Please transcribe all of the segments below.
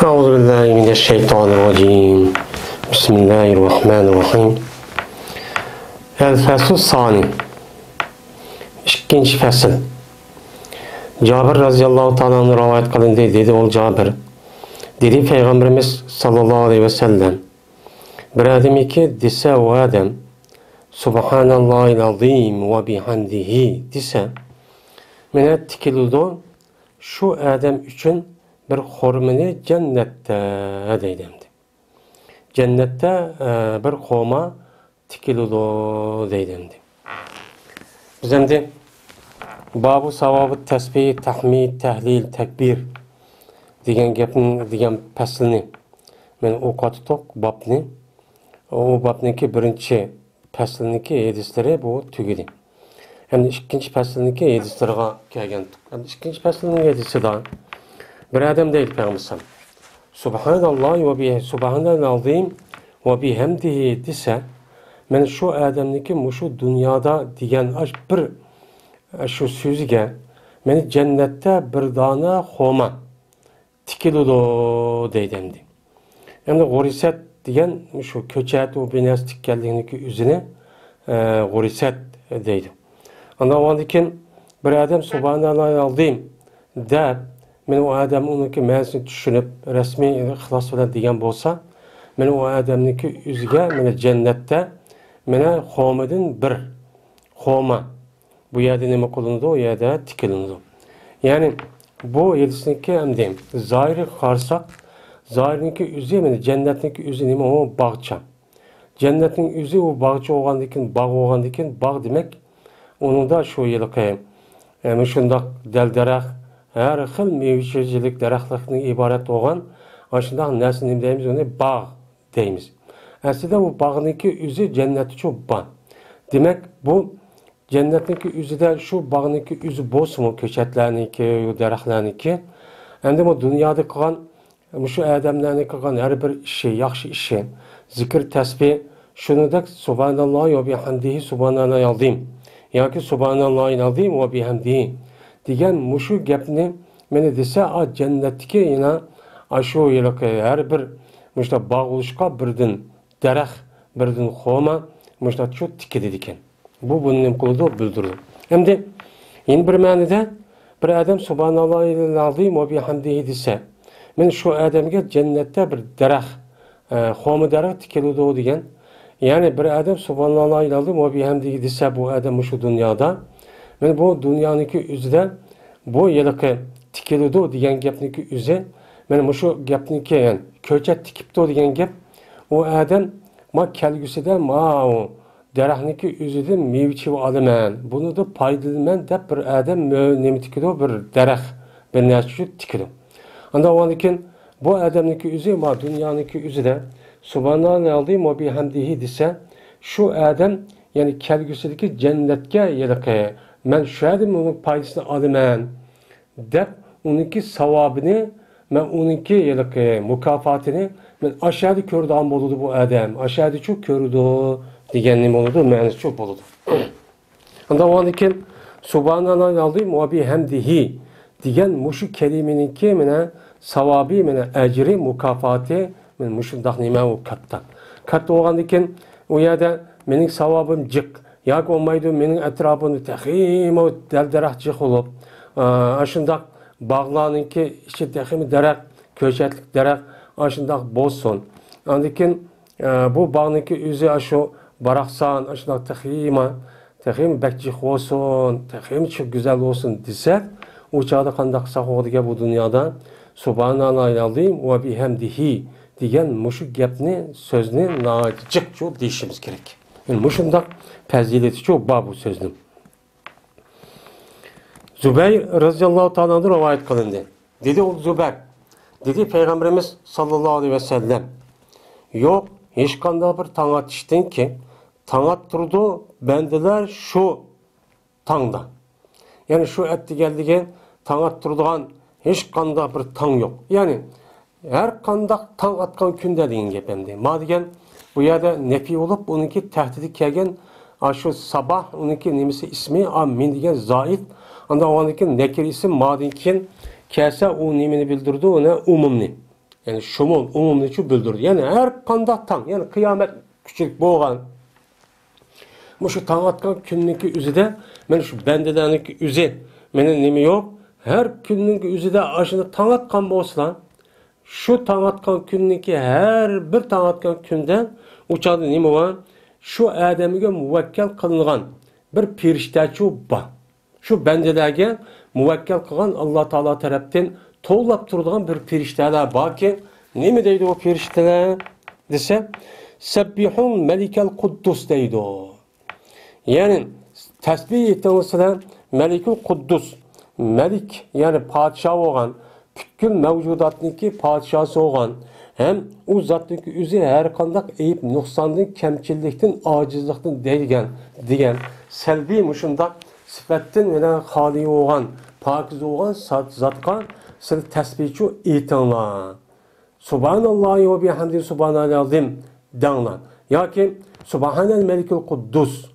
أعوذ بالله من الشيطان الرجيم بسم الله الرحمن الرحيم El-Fasl Sani İkinci fasıl Cabir radıyallahu ta'ala rivayet kılındı dedi ol Cabir dedi Peygamberimiz sallallahu aleyhi ve sellem bir adam ki dese o adam Subhanallahil azim ve bihamdihi dese mene tikildi şu adam için bir hurmini cennette deydimdi. Cennette bir homa tikildi deydimdi. Biz şimdi babu savabı tesbih, tahmid, tahlil, tekbir degan gapni degan faslni men o'qitdik babni. O babniki birinchi faslniki hadislari bu tugadi. Endi ikkinchi faslniki hadislarga kelgandik. Endi ikkinchi faslning hadisida bir adam deydi Peygamber Subhanallah ve bihi Subhanal azim ve bihamdihi dese men şu adamniki şu dünyada degan bir şu sözüge meni cennette bir dana xoma tikiludi deydimdi. Endi g'urisat degan şu ko'chat o binas tikkanliginiki o'zini g'urisat deydi. Ondan keyin bir adam Subhanallah azim deb men o adam uniki ma'nosini tushunib rasmiy ixlos bilan degan bo'lsa men o adamniki o'ziga meni jannatda meni xomidan bir xoma bu yerda nima qilindi u yerda tikilindi. Ya'ni bu hadisniki ham deyim zohiri qarsak zohirniki o'zi meni jannatniki o'zi nima u bog'cha. Jannatning o'zi u bog'cha bo'lgandan keyin bog' bo'lgandan keyin bog' demak uningda shu yilqi shundoq dal-daraxt her xil mevcut daraxtlarning iborat bo'lgan shunday narsani deymiz uni bog' deymiz. Aslida bu bog'niki o'zi jannat uchun bog'. Demak bu jannatniki o'zida shu bog'niki o'zi bo'lsin-u ko'chatlarniki, daraxtlarniki. Endi bu dunyoda qilgan shu odamlarning qilgan har bir ishi, yaxshi ishi, zikr, tasbih, shuningdek subhanalloh va bihamdihi subhanallohi azim yoki subhanallohil azim va bihamdihi degan mushu gapni meni desa jannatga yana shu yilqi har bir mushta bog' bo'lishga birdan daraxt birdan xoma mushta shu tikidi ekan. Bu buni nima qildi bildirdi. Endi yana bir ma'noda bir odam subhanallohil azim va bihamdihi desa men shu odamga jannatda bir daraxt xoma daraxt tikiludi degan. Ya'ni bir odam subhanallohil azim va bihamdihi desa bu odam shu dunyoda men bu dunyoniki o'zida bu yilqi tikiludi degan gapniki o'zi men shu gapniki yani ko'chat tikibdi degan gap u odam ma kelgusida ma daraxtniki o'zidan mevchi olaman buni da foydalanaman deb bir odam nima tikidi bir daraxt bir narsa tikidi. Ondan keyin bu odamniki o'zi ma dunyoniki o'zida subhanallohi azim va bihamdihi desa shu odam yani kelgusidagi jannatga yilqi men şu adam onun paydasını alaman deb uniki savabını men uniki yilqi mukofatini men aşağıda ko'rdigan bo'ladi bu adam aşağıda çok ko'rdi degan nima bo'ladi ma'nosi çok bo'ladi. Ondan keyin subhanallohi azim va bihamdihi degan mushu kalimeniki mena savobi mena ajri mukofati men mushundaq nima u katta bo'lgandan keyin u yerda mening savobim jiq yoki olmaydi mening atrofimda taxim dal-daraxt jiq bo'lib shundoq bog'larniki ichi taxim daraxt ko'chatlik daraxt shundoq bo'lsin. Undan keyin bu bog'niki o'zi shu baraqsan shundoq taxim bakjiq bo'lsin taxim chiq go'zal bo'lsin desa u chog'da qanday qilsak o'g'diga bu dunyoda subhanallohil azim va bihamdihi degan mushu gapni so'zni jiq deyishimiz kerak. Mushundaq fazilati çok bu sözün. Zübeyir radıyallahu ta'ala rivayet kılındı. Dedi o Zübeyir. Dedi Peygamberimiz sallallahu aleyhi ve sellem. Yok hiç qanday bir taң atıştın ki taң attırdı bendeler şu taңda. Yani şu etti geldiği taң attırdıgan hiç qanday bir taң yok. Yani her qanday taң atkan künde deyin gepemdi. Ma degen bu yerda nefi olup onunki tehdidi kelgen şu sabah onunki nemisi ismi min degan zaid. Ondan onunki nekir isim madin keyin kelsa o nimini bildirdi ona umumni. Yani şumul, umumni şu bildirdi. Yani her kanda tan, yani kıyamet küçük boğan. Şu tan atkan künniki üzide, men şu bendelerindeki üze, menin nimi yok. Her künniki üzide aşını tan atkan bolsa, şu tan atkan künniki her bir tan atkan künden uçadı nimi var? Şu adamige muvekkel kılıngan bir piriştaçı var. Şu bendelerge muvekkel kılgan Allah Teala taraftan toğlap turduğun bir pirişteler var ki, nimi deydi o pirişteler dese? Sebbihun melikel kuddus deydi o. Yani tesbih ettiğinizde Melikul Kuddus, Melik yani padişah olan, bütün mevcudatniki padişahı olan, hem o zatniki üzeri her kandak eyip noksandan, kemçillikten, acizlikten degan selbi muşunda sıfattin ve hali olan, pakiz olan zatka siz tesbihçi etinla. Subhanallahi ve bihamdi subhanal azim dağlan. Ya ki Subhanal Melikul Kuddus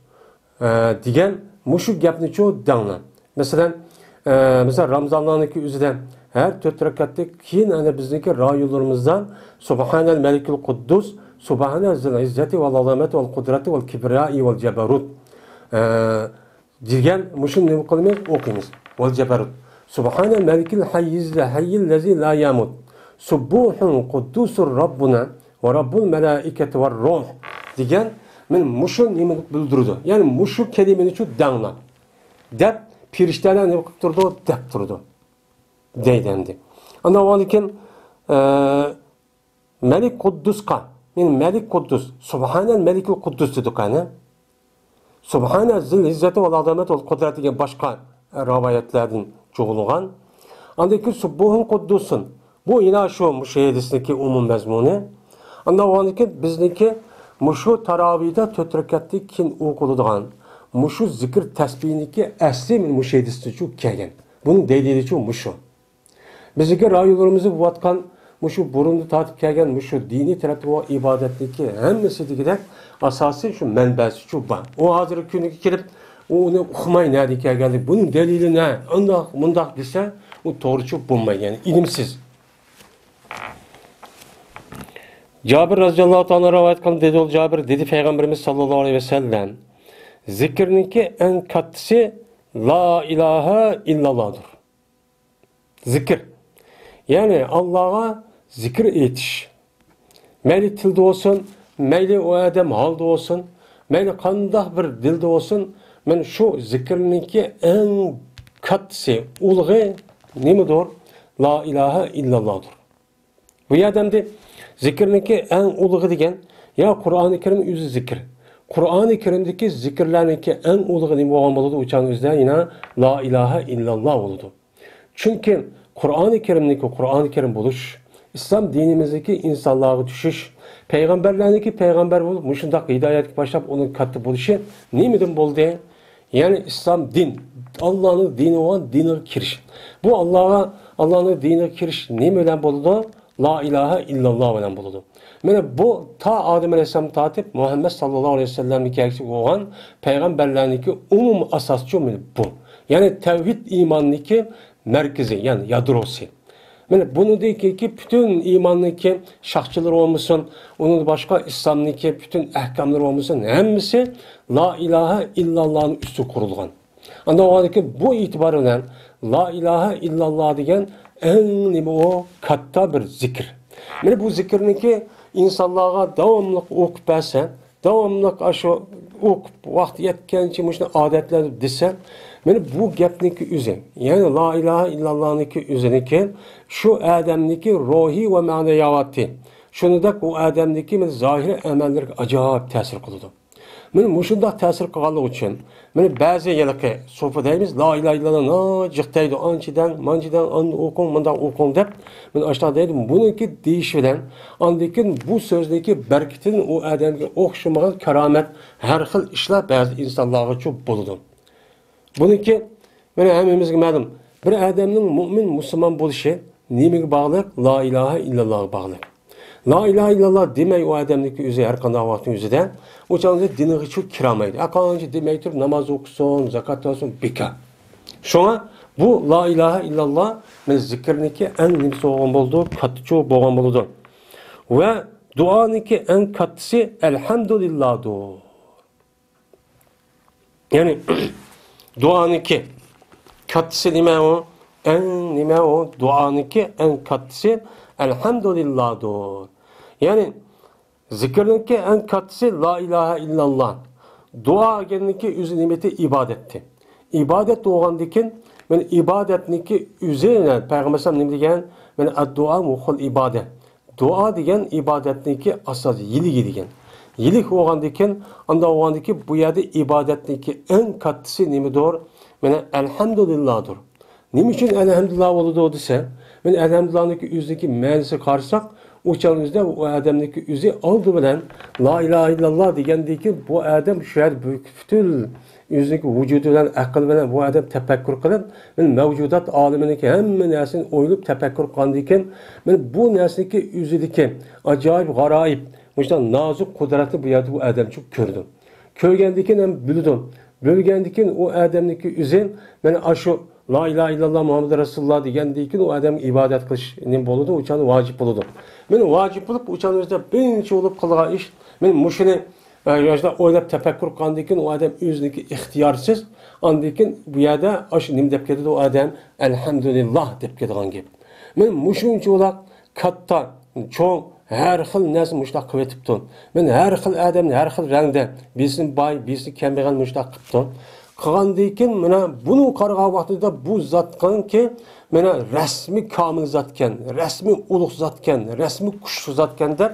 degan muşu gapni çoğu dağlan. Mesela Ramazanlarındaki üzerinde her 4 rekatlık keyin ana bizdeki rayularımızdan Subhanal Melikul Kuddus, Subhanal Zil İzzeti vel Azameti vel Kudreti vel Kibriyai vel Ceberut degan muşu ne kılmayız okuyunuz. Vel Ceberut. Subhanal Melikul Hayyizle Hayyillezi la yamut. Subbuhun Kuddusur Rabbuna ve Rabbul Melaiketi ve Ruh degan men muşu nemi bildirdi. Yani muşu kelimeni şu dağlan. Dep pirişteler ne kılıp durdu? Dep durdu. Deydendi. Ana valikin Melik Kudduska. Yani Melik Kuddus. Subhanal Melikul Kuddus dedik hani. Subhanal Zil İzzeti vel Azamet vel Kudret degan başka rivayetlerden çoğulgan. Andaki Subbuhun Kuddusun. Bu yine şu müşehedisindeki umum mezmunu. Ana valikin bizdeki muşu taravide 4 rekatlik kin okulduğun. Muşu zikir tesbihiniki asli min müşehedisi şu kelgen. Bunun delili şu muşu. Bizdeki rayularımızı vatkan muşu burundu tatip kelgen muşu dini tarafı o ibadetteki hemmesi degidek asası şu menbesi şu ban. O hazır günü kelip onu okumay nerede kelgeldi. Bunun delili ne? Andak mundak dese o doğrucu bulmay yani ilimsiz. Cabir radıyallahu ta'ala rivayet kılın dedi ol Cabir dedi Peygamberimiz sallallahu aleyhi ve sellem zikirninki en katısı la ilahe illallah'dır. Zikir. Yani Allah'a zikir etiş. Meyli tilde olsun, meyli o adam halde olsun, meyli kandah bir dilde olsun, men şu zikirninki en katısı ulğu nemidir? La ilahe illallah'dır. Bu adamda zikirninki en ulğu degen ya Kur'an-ı Kerim yüzü zikir. Kur'an-ı Kerim'deki zikirlerinki en ulğu nemi olan buludu uçan üzere yine la ilahe illallah oludu. Çünkü Kur'an-ı Kerim buluş, İslam dinimizdeki insanlığa düşüş, peygamberlerindeki peygamber bulup, muşundak hidayet başlayıp onun katı buluşu nemidin buldu? Yani İslam din, Allah'ın dini olan dini kiriş. Bu Allah'ın dini kiriş nemiden buludu? La ilahe illallah ile buludu. Yani bu ta Adem Aleyhisselam tatip Muhammed sallallahu aleyhi ve sellem'in hikayesi olan peygamberlerindeki umum asasçı bu. Yani tevhid imanındaki merkezi yani yadrosu. Yani bunu değil ki bütün imanındaki şahçılar olmasın, onun başka İslam'daki bütün ahkamları olmasın, hemisi la ilahe illallah'ın üstü kurulgan. Anladığım ki bu itibarıyla la ilahe illallah degen en o katta bir zikir. Yani bu zikirniki insanlığa devamlı okup versen, devamlı aşı okup vakti yetkençe müşne adetler desen, yani bu gapniki üzerine, yani la ilahe illallah'niki üzerine şu adamniki ruhi ve maneviyatı, şunu da o adamniki zahiri emelleri acayip tesir kıldı. Yani muşunda tesir kıldığı için, yani bazı yılki sohbet deyimiz la ilahe illallah cıhtaydı ançiden, manciden, okun, mandan okun deyip, ben aşağı dedim, bununki değişmeden, andikin bu sözdeki berketin o adamki okşamayan keramet, her xil işler bazı insanlara çok buldu. Bununki, ben hemimizge məlum, bir adamın mümin, Müslüman buluşu, nemeye bağlı? La ilahe illallah bağlı. La ilahe illallah demeyi o adamdaki üzeri, her kanı vaxtın üzerinde, o canlıca dini çok kiramaydı. Akancı demektir, namaz okusun, zakat olsun, beka. Şuna, Bu la ilahe illallah men zikrniki en nimsi olgan boldu, katıcı bolgan boludu. Ve duaniki en katısı elhamdülillah'dur. Yani duaniki katısı nime o? Nime o? Duaniki en katısı elhamdülillah'dur. Yani zikrniki en katısı la ilahe illallah. Dua gelniki üzü nimeti ibadetti. İbadet doğandikin men ibadetniki üzerine Peygamber sallallahu aleyhi ve sellem men ad-dua muhul ibadet. Dua degen ibadetniki asas yiligi degen. Yilik olgandikin anda olgandiki bu yerde ibadetniki en katısı nimidir? Men elhamdülillah'dır. Nim için elhamdülillah oludu dese, men elhamdülillah'niki üzdeki ma'nisi qarsak, uçağınızda o adamdaki üzü aldı bilen la ilahe illallah degendeki bu adam şu yer bütün yüzdeki vücudu bilen akıl bilen bu adam tefekkür kılıp men mevcudat alemindeki hem narsani oylup tefekkür kılandiken men bu narsaki üzüdeki acayip garayip muştan nazik kudretli bu yerde bu adam çok gördüm. Körgendikin hem bildim. Bölgendikin o adamdaki üzün men aşu la ilahe illallah Muhammed Resulullah degendeki o adam ibadet kılış nim boludu uçanı vacip boludu. Men vacip bulup uçanızda birinci olup kılgan iş men muşunu yaşta oylap tefekkür kılandikin o adam üzündeki ihtiyarsız andikin bu yerde aşı nim dep ketidi o adam elhamdülillah dep ketigan gep. Men muşunçu olak katta çoğ her xil narsa muştaq qilib etibdi. Men har xil odamni har xil rangda, birisi boy, birisi kambag'al muştaq qilibdi. Qilgandan keyin mana buni qaragan vaqtida bu zotqanki mana rasmiy komil zotkan, rasmiy ulug' zotkan, rasmiy kuchli zotkan deb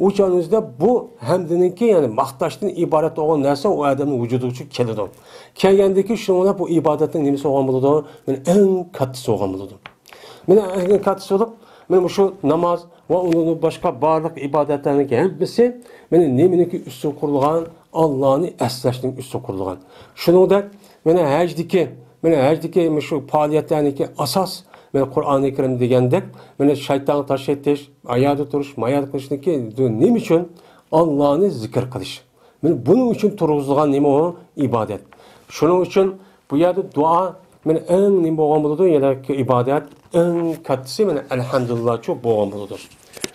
o'shanizda bu hamdiniki ya'ni maqtashdan iborat bo'lgan narsa u odamning vujudiga uchun keladi. Kelgandan keyin shunga bu ibodatning nimasi bo'lgan bo'ladi? Men eng kattasi bo'lgan bo'ladi. Men eng kattasi bo'lib men şu namaz ve onun başka barlık ibadetlerinin hepsi benim neminiki üstü kurulgan Allah'ın eslaşının üstü kurulgan. Şunu da benim hecdiki şu faaliyetlerindeki asas benim Kur'an-ı Kerim degende benim şeytanı taş etiş, ayağı duruş, mayat kılışındaki nem için Allah'ını zikir kılış. Benim bunun için turguzulgan nemi o ibadet. Şunun için bu yerde dua men en nima bo'lgan bo'ladi, ya'ni ibodat en kattasi men elhamdülillah çok bo'lgan bo'ladi.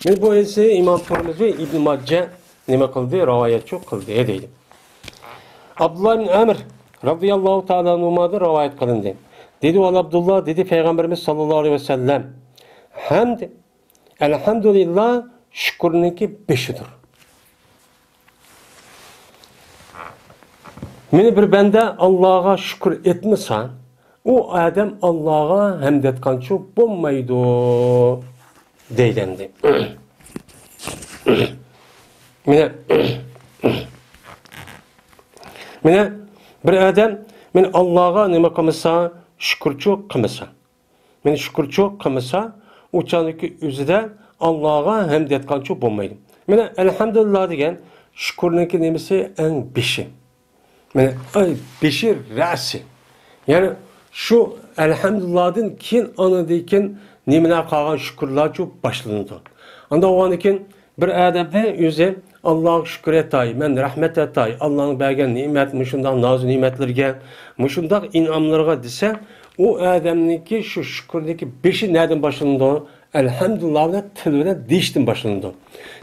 Men bu esa Imom Termiziy Ibn Majah nima qildi, rivoyat çok qildi deydi. Abdullah ibn Amr radhiyallohu ta'ala anhudan rivoyat qilindi. Dedi o Abdullah dedi Peygamberimiz sallallohu aleyhi ve sellem hamd elhamdülillah şükürniki beşidir. Meni bir bende Allah'a şükür etmesen o adam Allah'a hamd etkançı bo'lmaydi deylendi. Mine bir adam men Allah'a nima qilmasa shukrchi qilmasa. Men shukrchi qilmasa o'chaniki o'zida Allah'a hamd etkançı bo'lmaydi. Mine elhamdülillah degan shukrniki nimasi eng beshi. Mine beshi ra'si. Yani şu elhamdülillah'ın keyin anadayken nimine qalgan şükürler çok başlandı. Anda o andakin bir adamda o'zi Allah'a şükür etay, men rahmet etay, Allah'ın bergen nimet, muşundak nazu nimetlerge, muşundak inamlarga dese, o adamniki şu şükürdeki beşi nereden başlandı? Elhamdülillah'la til bilen deyiştin başlandı.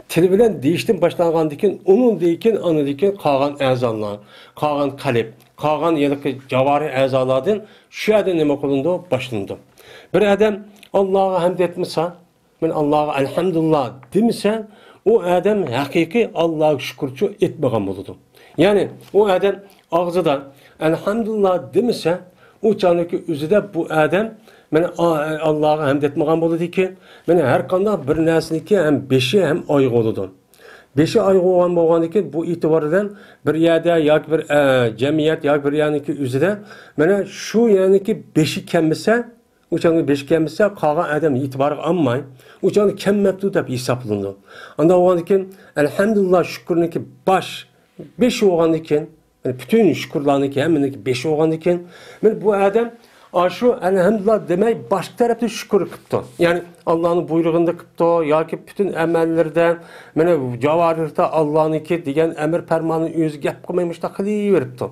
Til bilen deyiştin başlangandikin, onun deyken anadayken qalgan azanlar, qalgan kalp, qalgan yelik javari azalardan şu adam nima qilindi başlandı. Bir adam Allah'a hamd etmese, men Allah'a elhamdülillah demese, o adam hakiki Allah'a şükürçü etmegen buludu. Yani o adam ağzıdan elhamdülillah demese, o canlıki üzüde bu adam men Allah'a hamd etmegen buludu ki, men her kanda bir nesniki hem beşi hem ayık oludu. Beşi ayık olan ki bu itibardan bir yerde ya bir cemiyet ya bir yaniki üzüde men şu yaniki beşi kemmese uçanı beş kemmese qalgan adam itibarı almay, uçanı kemmepti deb hesaplandı. Anda oğandikin elhamdülillah şükürniki baş beşi oğandikin, yani bütün şükürlarniki hemeniki beşi oğandikin, bu adam şu elhamdülillah demeyi başka tarafta şükür kıptı. Yani Allah'ın buyruğunda kıptı, ya ki bütün emellerden, cavarırda Allah'ın ki diyen emir fermanı özü gep kılmaymış da kılıveripti.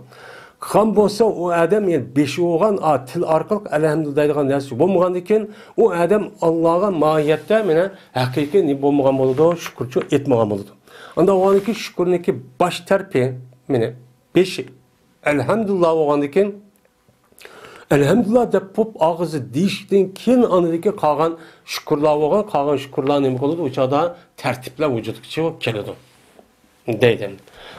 qilgan bo'lsa, u odam yani beshi o'g'an til orqali alhamdulillah degan narsa bo'lmagandan keyin u odam Allohga mohiyatda mana haqiqiy ne bo'lmagan bo'ladi, shukrchi etmagan bo'ladi. Unda o'g'aniki shukrniki bosh tarpi mana beshi alhamdulillah o'g'andan keyin elhamdülillah deb pop ağzı deyishdan keyin anadaki qolgan shukrlar bo'lgan, qolgan shukrlar nima bo'ladi? O'chada tartiblar vujudga chiqib keladi. Deydi.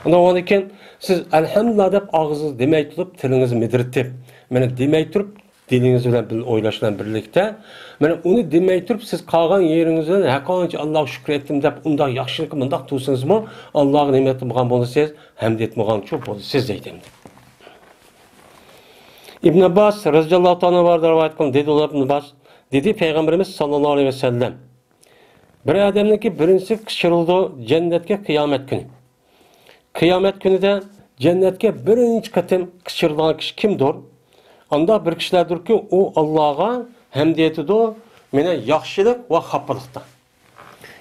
Ondan keyin siz elhamdülillah deb ağzınız demay turib, tilingizni midiritib, mana demay turib, dilingiz bilan o'ylash bilan birlikda, mana uni demay turib, siz qolgan yeringizni haqiqatdan Alloh shukr etdim deb unda yaxshilik bundoq tursingizmi, Allohga ne'mat qilgan bo'lsangiz, hamd etmagancha bo'lasiz deydi. İbn Abbas radıyallahu anh var rivayet kılın dedi İbn Abbas dedi Peygamberimiz sallallahu aleyhi ve sellem bir adamdaki birincisi kışırıldı cennetke kıyamet günü. Kıyamet günü de cennetke birinci katım kışırılan kişi kimdir? Anda bir kişilerdir ki o Allah'a hamd etidi mene yaxşılık ve xapalıkta.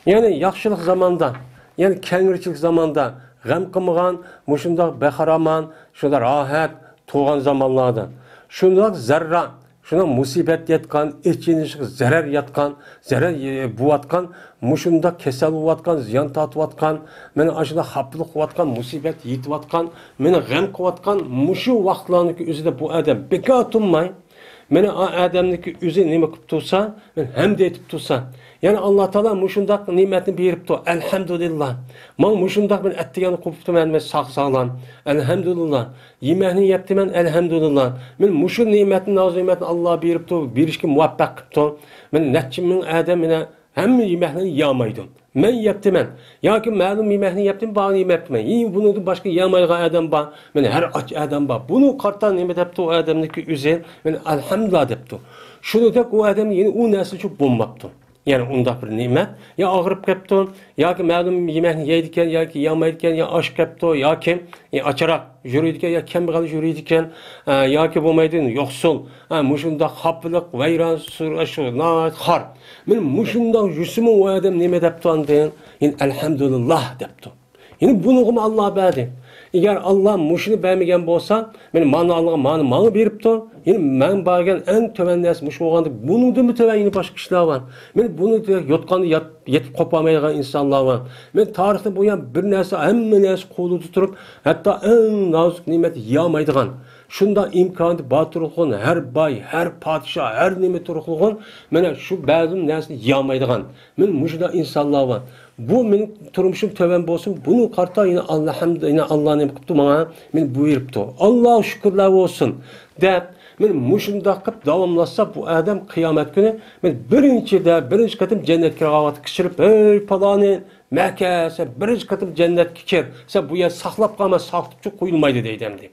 Yani yaxşılık zamanda, yani kengirçilik zamanda gam kılmagan, muşunda beharaman, şunda rahat tuğan zamanlardan. Şundan zarra, şuna musibet yatkan, içinişik zarar yatkan, zarar buatkan, muşunda kesel buatkan, ziyan tatvatkan, meni aşıda haplık buatkan, musibet yitvatkan, meni gam kuvatkan, muşu vaxtlarındaki üzerinde bu adam bekatunmay, meni adamdaki üzeri nime kuptusa, men hem de etip tutsa. Yani Allah Teala muşundak nimetini berip to. Elhamdülillah. Man muşundak ben ettiğini koptu men sağ sağlam. Elhamdülillah. Yemekni yaptı men elhamdülillah. Men muşun nimetini nazimetini Allah berip to. Berişki muvaffak kıptı. Men netçimin adamına hem yemekni yamaydım. Men yaptım men. Ya ki malum yemekni yaptım, bağını yaptım men. Bunu başka yamayga adam ba. Men her aç adam ba. Bunu kartan nimet yaptı o adamdaki üzer. Men elhamdülillah depti. Şunu da o adam yeni o nesli çok bombaptı. Yani unda bir nimet. Ya ağırıp kaptı, ya ki malum yemeğini yeydiken, ya ki yamaydiken, ya aşk kaptı, ya ki açarak yürüydiken, ya kembegal yürüydiken, ya ki bulmaydın yoksul. Muşunda haplık, veyran, suraşı, naat, har. Men muşunda yüzümün o adam nimet yaptı andayın. Yani elhamdülillah depti. Yani bunu Allah verdi. Eğer Allah muşunu vermegen bolsa, men mani Allah'a mani beripti. Yani men bargan en töven narsa muş bolganda, buningdan müteven yine başka kişiler var. Men bunu yotqanda yetip qopamaydigan insanlar var. Men tarixda bo'lgan bir narsa hamma narsa qo'lida turib, hatto eng nozik ne'mat yemaydigan. Şunda imkanı batırılığın, her bay, her padişah, her nimet turulğun, mana şu bazı narsani yemaydigan. Men muşda insanlar var. Bu mening turmuşum töven bolsun, bunu qarta yine Allah'ım yine Allah ne qipti bana, men buyurupti. Allah şükürler olsun deb men muşunda qilib davomlasa bu adam qiyomat kuni men birinchi qatim jannatga kirg'avat kishirib, ey paloni Makka, sen birinchi qatim jannatga kir. Sen bu yer saqlab qolma, saqlab qo'yilmaydi deydi endi.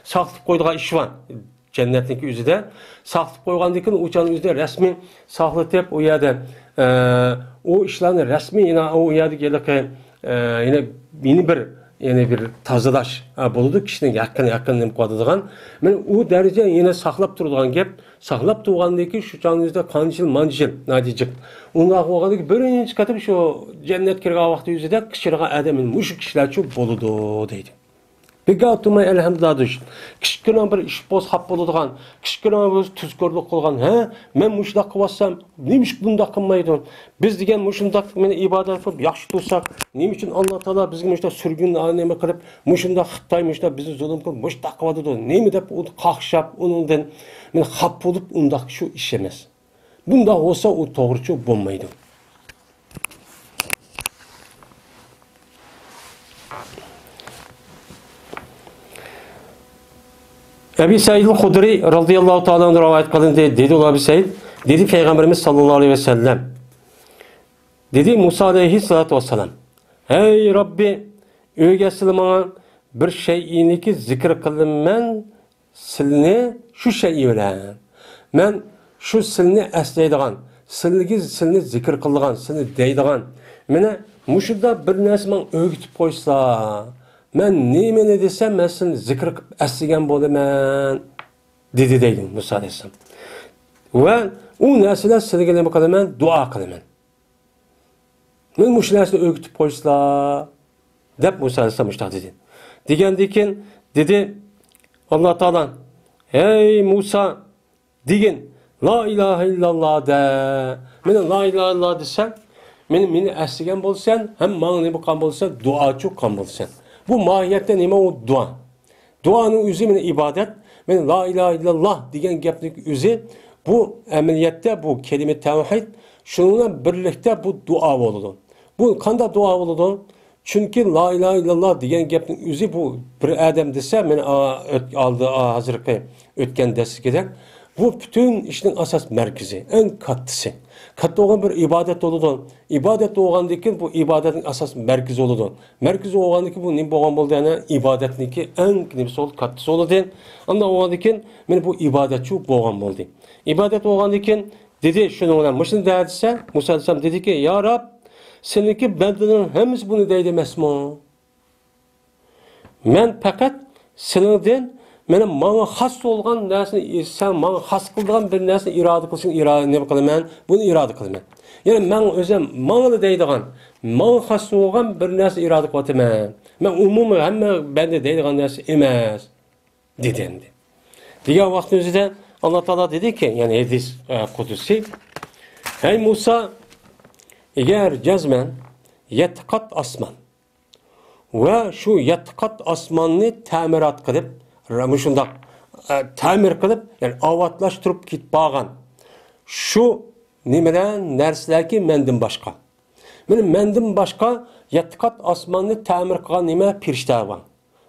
Saqlab qo'ydigan ish bor. Jannatniki o'zida saqlab qo'ygandan keyin o'chaning o'zida rasmiy saqlatib u yerda o işlerini resmi yine o yerdeki yine bir tazalaş buludu kişinin yakın nem koyduğun. Men o derece yine saklap durduğun gap, saklap durğandaki şu canınızda kançıl mançıl nadicik. Onda oğadaki birinci katı şu cennet kirga vakti yüzüde kişirga adamın muşuk kişiler çok boludu deydi. Begatuma elhamdülillah düş. Kişkine bir iş boz hap boluduğun, kişkine bir tüzgörlük kılgan. Men muşdak kıvassam, neymiş bundak kılmaydın? Biz degen muşundak meni ibadet kılıp yaxşı dursak, neymiş için Allah Teala bizge muşda sürgün aneme kılıp, muşunda Xitay muşda bizi zulüm kılıp muşdak kıvadıdı. Neymi dep onu kakşap, onundan men hap bolup undak şu iş emez. Bunda olsa o doğrucu bulmaydı. Ebu Said el-Hudri radıyallahu ta'ala rivayet kılın dedi Ebu Said, dedi Peygamberimiz sallallahu aleyhi ve sellem, dedi Musa aleyhissalatu vesselam, hey Rabbi, öğesili bana bir şeyini ki zikir kılın men silini şu şeyi bilen, men şu silini esleydiğen, silini zikir kıldıgan, silini deydiğen, mene muşuda bir nesman öğütüp koysa, men nemeni desem, men seni zikir kılıp esligen bolaman, dedi deydim Musa aleyhisselam. Ve o nesile silgileme kılaman, dua kılaman. Men muşu nesile öğütüp koysa, dep Musa aleyhisselam işte dedi. Digendikin, dedi, Allah Teala ey Musa degin la ilahe illallah de. Meni la ilahe illallah desen meni əsligen bolsan hem bana ne bu kan bolsan dua çok kan bolsan. Bu mahiyette nima o dua. Duanın üzü meni ibadet. Meni la ilahe illallah degen gapning üzü bu ameliyette bu kelime tevhid şununla birlikte bu dua oldu. Bu kanda dua oldu. Çünkü la ilahe illallah degen gapning üzü bu bir adam dese meni aldı hazırki ötken desgedek. Bu bütün işin asas merkezi, en kattısı. Kattı olan bir ibadet oldu. İbadet olgandaki bu ibadetin asas merkezi oldu. Merkezi olgandaki bu ne boğan oldu yani ibadetindeki en kimse oldu, kattısı oldu. Anda olgandaki ben bu ibadetçi boğan oldu. İbadet olgandaki dedi şunu olan mışın derdise Musa Aleyhisselam dedi ki ya Rab seninki bendenin hemisi bunu değdemezmi? Men fakat seninden Mene bana has olgan nersini sen bana has kıldıgan bir nersini irade kılsın irade ne bakalım ben bunu irade kılım. Yani ben özüm bana da deydigan bana has olgan bir nersi irade kılım. Ben umumi hem bende deydigan nersi emez dedendi. Diğer vaktin özüde Allah Teala dedi ki yani hadis kudusi ey Musa eğer cezmen yetkat asman ve şu yetkat asmanını tamirat kılıp Ramuşundak tamir kılıp yani avatlaştırıp git bağan şu nimeden dersler ki mendim başka. Benim mendim başka yetti kat asmanını tamir kılan nime pirişler var.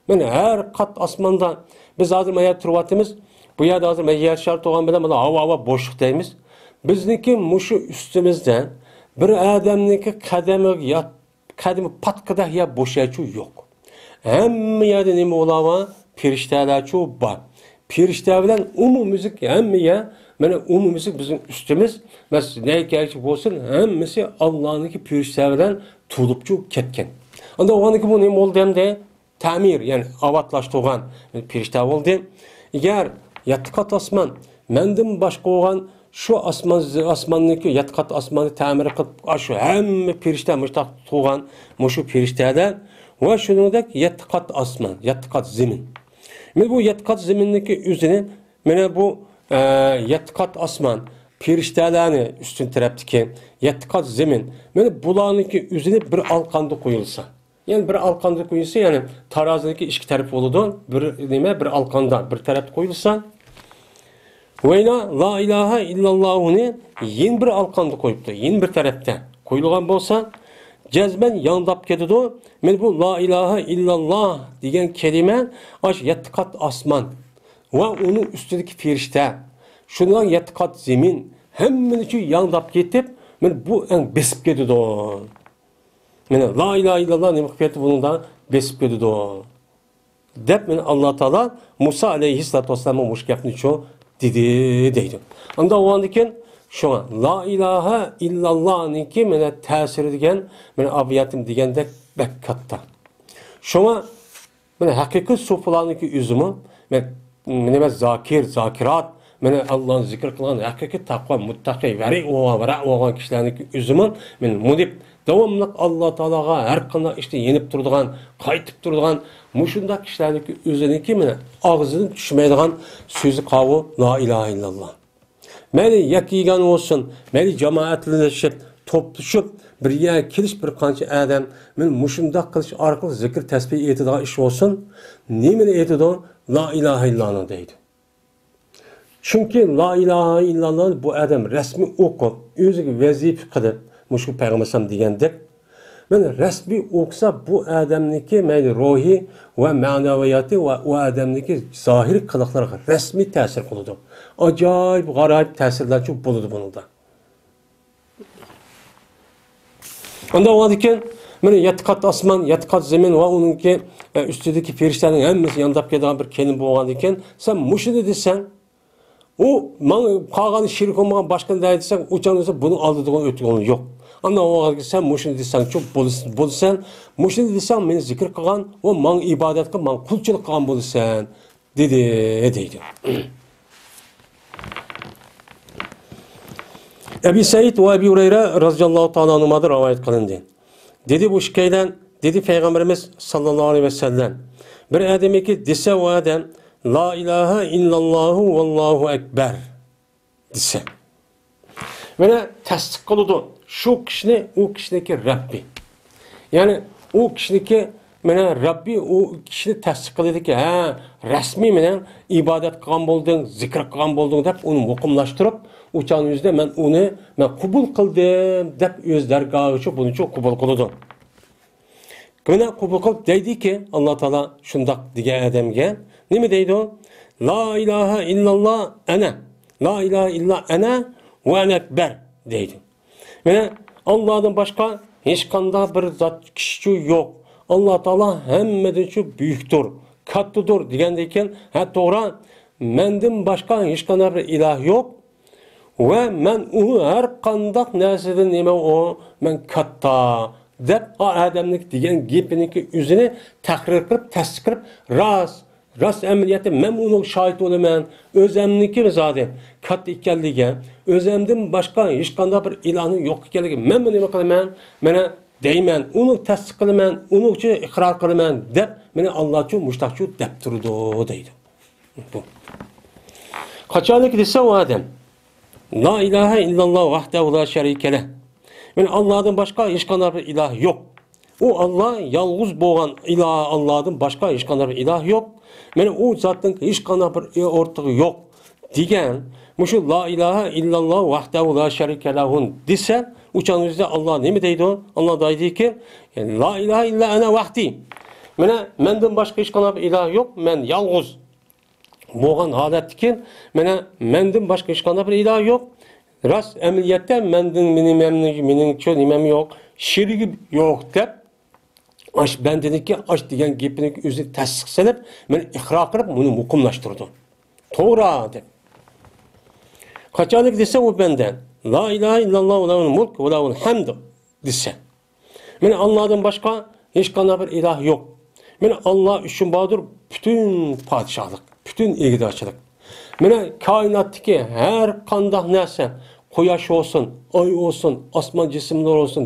Yani her kat asmanda biz hazır mayar turvatımız bu yerde hazır mayar şart olan bile hava boşluk deyimiz. Bizdeki muşu üstümüzden bir adamniki kademi patkıda ya boşayıcı yok. Hem yerde nime olava pirişteler çoğu var. Pirişteler bilen umumuzluk hemmiye yani umumuzluk bizim üstümüz mesela ne gerçek olsun hemmisi Allah'ınki piriştelerden tulupçu ketken. Anda o anki bu ne oldu hem de tamir yani avatlaştırgan pirişteler oldu. Eğer yatkat asman mendim başka olan şu asmanniki yatkat asmanı tamir kılıp şu hem pirişteler müştak tuğan muşu pirişteler ve şunundaki yatkat asman yatkat zemin. Men bu yetkat zemindeki üzerine mene bu yetkat asman piriştelerni üstün tarafdaki yetkat zemin mene bulanınki üzerine bir alkanda koyulsa. Yani bir alkanda koyulsa yani tarazideki iki tarafı oldu. Bir nime bir alkanda bir tarafta koyulsa. Veyna la ilahe illallah'ını yeni bir alkanda koyuptu. Yeni bir tarafta koyulgan bolsa cezben yanındap ketidi. Men bu la ilahe illallah degan kelime aş yetti kat asman ve onun üstündeki firişte şundan yetti kat zemin hemmeniçi yanındap ketip men bu en besip ketidi. Men la ilahe illallah ne mukfiyeti bunun da besip ketidi. Dep men Allah Teala Musa aleyhissalatu vesselam'a muşkafni ço dedi deydi. Anda o andiken şuna la ilahe illallah'nınki mene tesir edigen mene abiyatim degende bek katta. Şuna mene hakiki sufularnınki üzümü mene zakir, zakirat mene Allah'ın zikir kılan hakiki takva, muttaki, veri oğan kişilerdeki üzümü mene mudip devamlılık Allah Teala'ga her kına işte yenip durduğun, kaytıp durduğun muşunda kişilerdeki üzerindeki mene ağzının düşmeydiğin sözü kavu la ilahe illallah. Meni yakigan olsun, meni cemaatleşip, topluşup bir yer keliş bir qancha adam men mushunda qilish orqali zikr tasbih etadigan ish olsun, nimani etadi? La ilahe illallah deydi. Çünkü la ilahe illallah bu adam resmi o'qib, o'ziga vazifa qilib, mushu payg'ambar degandek, men resmi o'qisa bu adamniki mayli ruhi ve ma'naviyati ve o adamniki zahiri qiliqlarga resmi ta'sir qiladi. Acayip g'arayib ta'sirlar çok bo'ladi bunda. Onda o adamken men yetti kat asman, yetti kat zemin ve onunki üstündeki feriştelerin hemmesi yanındap kelgan bir kelim bo'lgan ekan, sen mushuni desen o qolgan şirk olmagan başka ne desen uçanırsa bunu aldığın ötüğün yok. Anda o sen mushuni desen çok bo'lsan, mushuni desen meni zikr qilgan ve man ibadatga, man qulchilik qilgan bo'lsan deydi. Ebu Said ve Ebu Hureyre radıyallahu ta'ala anhumadır rivayet kılındı. Dedi bu şikayden, dedi Peygamberimiz sallallahu aleyhi ve sellem. Bir adem ki dese o adam La ilahe illallahu vallahu ekber dese. Mana tasdiq qiladi. Shu kishini, u kishiniki Rabbi. Ya'ni u kishiniki mana Rabbi u kishini tasdiq qiladiki, ha, rasmiy bilan ibodat qilgan bo'lding, zikr qilgan bo'lding deb uni muqimlashtirib, o'chan yuzda men qabul qildim deb o'z dargohiga bunicha qabul qiladi. Buni qabul qilib deydiki, Alloh taolo shundoq degan odamga nima deydi? La ilaha illalloh ana. La ilaha illa ana va akbar deydi. Mana Allohdan boshqa hech qanday bir zot kishi yo'q. Alloh taolo hammadan shu buyukdir, kattadir degandek ekan, ha to'g'ri, mendan boshqa hech qanday bir iloh yo'q va men u har qanday narsadan nima o, men katta deb odamlik degan gapiniki o'zini tahrir qilib, tasdiq qilib, Ras amaliyatı men onun şahit olaman, özemniki zade katta ekanligi, özemdan boshqa hech qanday bir ilohning yo'q ekanligi, men nima qilaman? Mana deyman, uni tasdiq qilaman, uni uchun iqror qilaman deb, meni Alloh uchun mushtaqchu deb turdi deydi. Bu. Qachoniki desa o odam La ilahe illalloh vahdahu la sharika lah. Men Allohdan boshqa hech qanday bir iloh yo'q. O Allah yalğız bo'lgan iloh, Allohdan boshqa hech qanday bir iloh yo'q. Mana u zotning hech qanday bir o'rtog'i yo'q degan, mushu la ilaha illalloh vahdahu la sharika lahu desa, o'chaningizda Alloh nima deydi? Alloh deydiki, la ilaha illa ana vahdi. Mana mendan boshqa hech qanday bir iloh yo'q, men yalğız bo'lgan holatdiki, mana mendan boshqa hech qanday bir iloh yo'q. Ras amaliyatda mening uchun nimam yo'q, shirigi yo'q deb aş bendeniki aş degan gapiniki o'zi tasdiq qilib, men iqror qilib, buni muqimlashtirdim. To'g'ri deb. Qachonlik desa u bendan La ilaha illalloh va lahul mulk va lahul hamd desa. Men Allohdan boshqa hech qanday bir iloh yo'q. Men Alloh uchun bordir bütün podshohlik, bütün egidorchilik. Mena koinotdagi har qanday narsa, quyosh olsun, oy olsun, osmon jismlar olsun,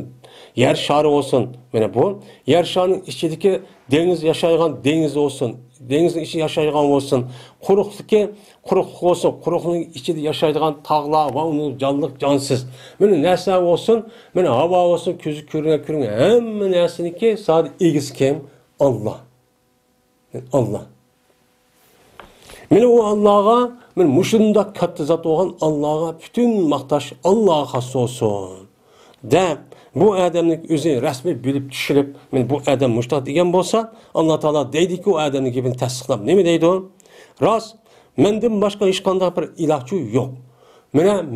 yer şarı olsun. Mana bu yer şarının içindeki deniz yaşaygan deniz olsun. Denizin içi yaşaygan olsun. Quruqluk olsun. Quruqluğun içinde yaşaygan tağlar ve onun canlılık cansız. Mana narsa olsun. Mana hava olsun. Közü körüne. Hamma narsaniki sadece egisi kim? Allah. Allah. Mana o Allah'a, mana mushunda katta zat olgan Allah'a bütün maqtash Allah'a xas olsun. Deb bu adamning o'zi rasmiy bilib tushirib, men bu adam mushtaq degan bo'lsa, Alloh taolo deydiki, u adamning gapini tasdiqlab nima deydi? Rost, mendan boshqa hech qanday bir ilohchi yo'q.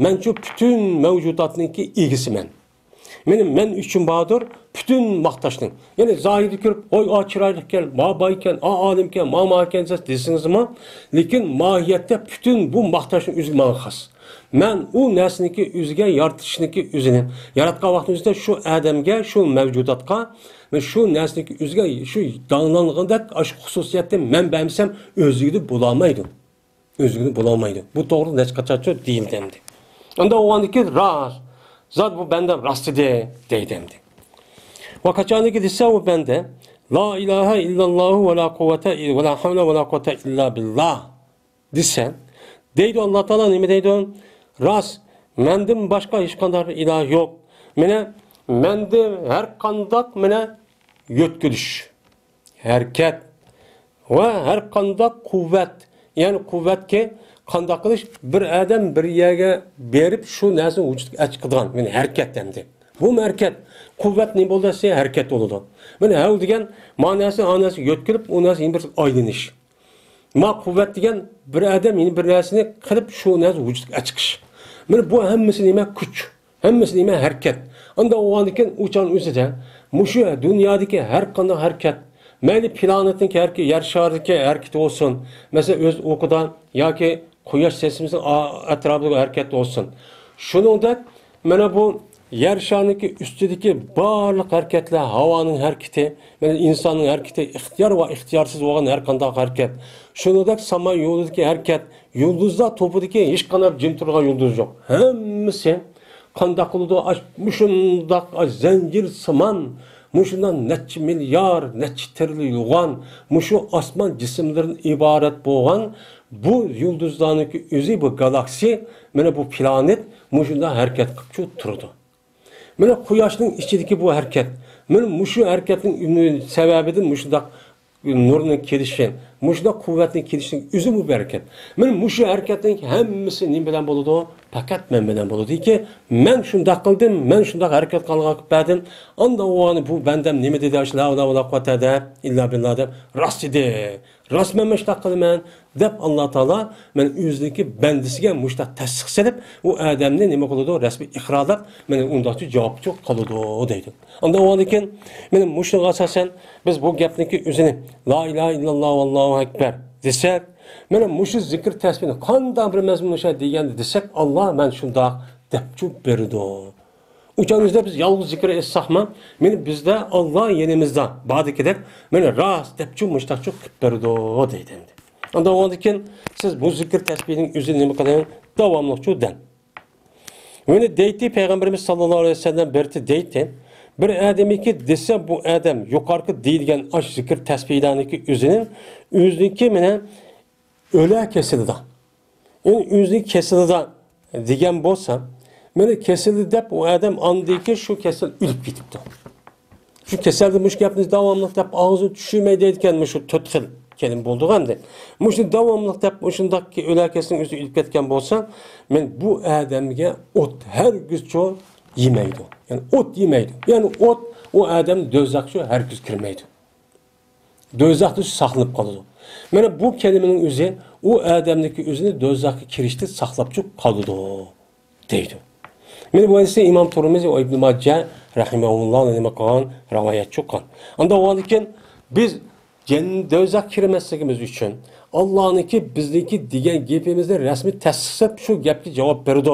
Menchu bütün mavjudotningki egisiman. Men uchun bordir bütün maqtashning. Ya'ni zohirni ko'rib, "Oy, chiroyli ekan, ma boy ekan, olim ekan, ma ekan" desingizmi? Lekin mohiyatda bütün bu maqtashning o'zi menga xos. Men u narsaniki o'ziga yaratishninki o'zini yaratgan vaqtimizda shu odamga, shu mavjudotga va shu narsaniki o'ziga shu donlanligidek shu xususiyatni men bilsam o'zligida bo'lolmaydi. O'zligida bo'lolmaydi. Bu to'g'ri hech qachon deyildi. Unda o'g'andiki rost zot bu benda rostide deydimdi. Va qachoniki desa u benda la ilaha illalloh va la quvvata va la havla va la quwwata illa billah desa, deydi Alloh taolo nima deydi? Rost, mendan boshqa hech qanday bir iloh yo'q. Menda har qanday yo'tkilish, harakat va har qanday quvvat, ya'ni quvvatga qanday qilish bir odam bir yerga berib shu narsani vujudga chiqargan, meni harakat endi. Bu harakat, quvvat nima bo'lsa harakat bo'ladi. Mana hal degan ma'nosi onasi yo'tkilib, u narsa bir aylanish. Ma quvvat degan bir odam yeni bir narsani qilib shu narsa vujudga chiqish. Mana bu hammasi nima kuch, hammasi nima harakat. Unda o'g'andikin o'chan o'zida mushu dunyodagi har qanday harakat, mayli planetning haraki, yer sharidagi harakat olsun, mesela o'z o'qida yoki quyosh sistemimizning atrofidagi harakat olsun. Shuningdek, mana bu yer sharidagi ustidagi barliq harakatlar, havoning harakati, mana insonning harakati, ixtiyor va ixtiyorsiz bo'lgan har qanday harakat. Shuningdek, samo yo'lidagi harakat, yulduzlar topidagi hech qanday jim turgan yulduz yo'q. Hammasi qanday qildi? Shundoq zanjir simon Muşundan neçe milyar, neçe trilyon, muşu asman cisimlerin ibaret boğan, bu yıldızlarındaki özü bu galaksi, mana bu planet, muşunda hareket kıpçı turdu. Mana Quyoshning içindeki bu hareket, mana muşu hareketning sebebidir muşunda nurning kelishi, muşunda kuvvetning kelishning özü bu hareket. Mana muşu hareketning hammasi nima bilan bo'ladi? Fakat men bilan bo'ladiki, men shunda qildim, men shunda harakat qilgan qildim. Anda o'g'ani bu bandam nima dedi? La ilaha quwwata illa billah deb rost edi. Rost men mushtaq qilman deb Alloh taolo men o'zidagi bandisiga mushtaq tasdiq qilib, u odamni nima qiladi? Rasmiy iqrorlab, meni undaqchi javobchi qiladi deydi. Anda o'g'anikin men mushunga asosan biz bu gapniki o'zini la ilaha illalloh vallohu akbar desak, mana mushu zikr tasbihni qanday bir mazmun o'sha deganda desak, Alloh men shundoq deb chub berdi. Uçağımızda biz yalnız zikr etsakma, meni bizde Allah yenimizde, badikidek, meni rast dep çum müştak çok kıplardı o deydi. Anda o andikin siz bu zikr tesbihinin üzerine nime kadar devamlı şu den. Meni deyti Peygamberimiz sallallahu aleyhi ve sellem berti deyti, bir ademi ki dese bu adam yukarı deyilgen aş zikr tesbihlerindeki üzerindeki mene öle kesildi da. Yani üzerindeki kesildi da diyen bolsa, meni kesildi dep o adam andiki şu kesil ülüp gitipti. Şu keselde muş yapınız devamlı dep ağzı düşürmeydi etken şu tötxil kelim buldu gande. Muşun devamlı dep muşundaki öle kesin üstü ülüp ketken bolsa, men bu adamga ot her gün çoğu yemeydi. Yani ot yemeydi. Yani ot o adam dözakçı her gün kirmeydi. Dözakçı saklanıp kaldı. Mene bu kelimenin üzü o adamdaki üzünü dözakçı kirişti saklapçı kaldı deydi. Mene bu hadisi İmam Tirmizi o İbn Majah rahimehullah nima qilgan rivoyat chiqqan. Anda o'g'andikin biz dozaq kirmasligimiz uchun Allohniki bizniki degan gapimizni rasmiy tasdiqlab shu gapga javob berdi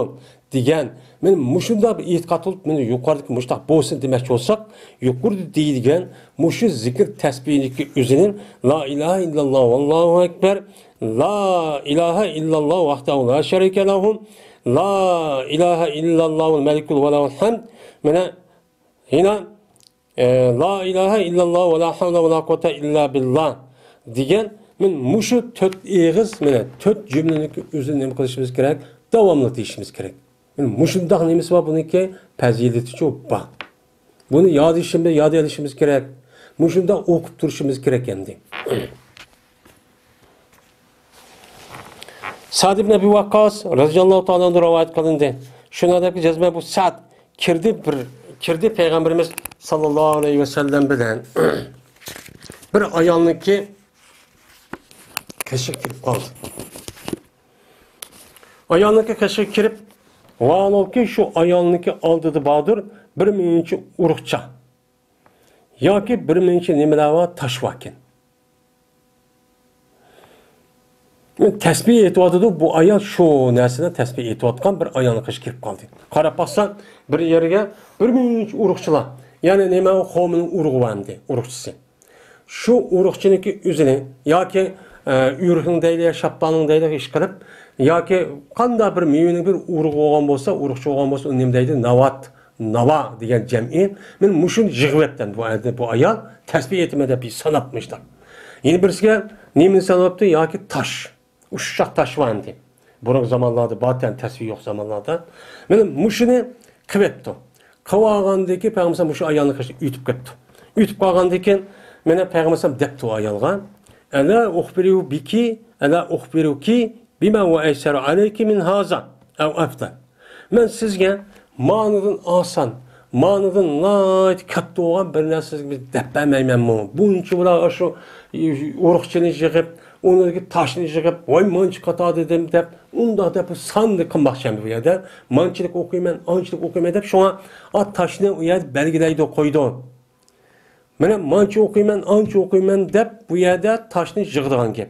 degan men mushunda bir e'tiqod qilib meni yuqoridagi mushtaq bo'lsin demoqchi bo'lsak, yuqorida deyilgan mushu zikr tasbihniki o'zining la ilaha illalloh vallohu akbar, la ilaha illalloh vahdahu la sharika lahu, la ilaha illallahul malikul ve lahul hamd. Mana yine la ilahe illallah ve la havle ve la kuvvete illa billah degan men mushu to'rt eg'iz mana to'rt jumlani o'zini nima qilishimiz kerak? Davomli deyishimiz kerak. Men mushundaq nimasi bor buniki fazilati cho'p bor. Buni yod olishimiz kerak. Mushunda o'qib turishimiz kerak endi. Sa'd ibn Abi Waqqas radhiyallohu ta'ala rivoyat qilindi. Shunadaki jazma bu Sa'd kirdi Peygamberimiz sallallahu aleyhi ve sellem bilen bir ayolniki keşik kirip kaldı. Ayolniki keşik kirip vaanol ki şu ayolniki aldıdı badır bir minci urukça ya ki bir minci nimelava taş vakin. Tesbih etiyordü bu ayol şu nesine tesbih etiyordkan bir ayolniki keşik kirip kaldı. Karab baksan bir yerine bir minci urukçılar. Yani nima o qavmning urug'vandi, urug'chisi. Shu urug'chiniki o'zini yoki uyruqning deyli, shappaning deyli ish qilib, yoki qanday bir mevaning bir urug' bo'lgan bo'lsa, urug'chi bo'lgan bo'lsa, uni nima deydi? Nava degan jam'i. Men mushun yig'ibdan bu ayol tasbih etmada bir sanapmışlar. Yeni birisiga nimani sanapti yoki tosh. Ushshaq tashvandi. Burun zamanlarda baten tasbih yo'q zamanlarda. Men mushuni qilibdi. Qavağandaki Peygamber şu ayağını kaçtı, ütüp kaptı. Ütüp qavağandaki mene Peygamber depti o ayalga. Ela ukhbiru biki, ela ukhbiru ki bima ve eyseru aleyki min haza ev afdal. Men sizge manıdın asan, manıdın nayt kaptı olan bir nesizge depemeymen mu? Bunçu bula şu uruqçını yığıp, onundaki taşını yığıp, vay mançı kata dedim dep, onda dep sandı kımbakçam bu yerde. Mançılık okuyman, ançılık okuyman dep, şuna at taşını o yerde belgileydi koydu. Mene mançı okuyman, ançı okuyman dep, bu yerde taşını yığdığan gep.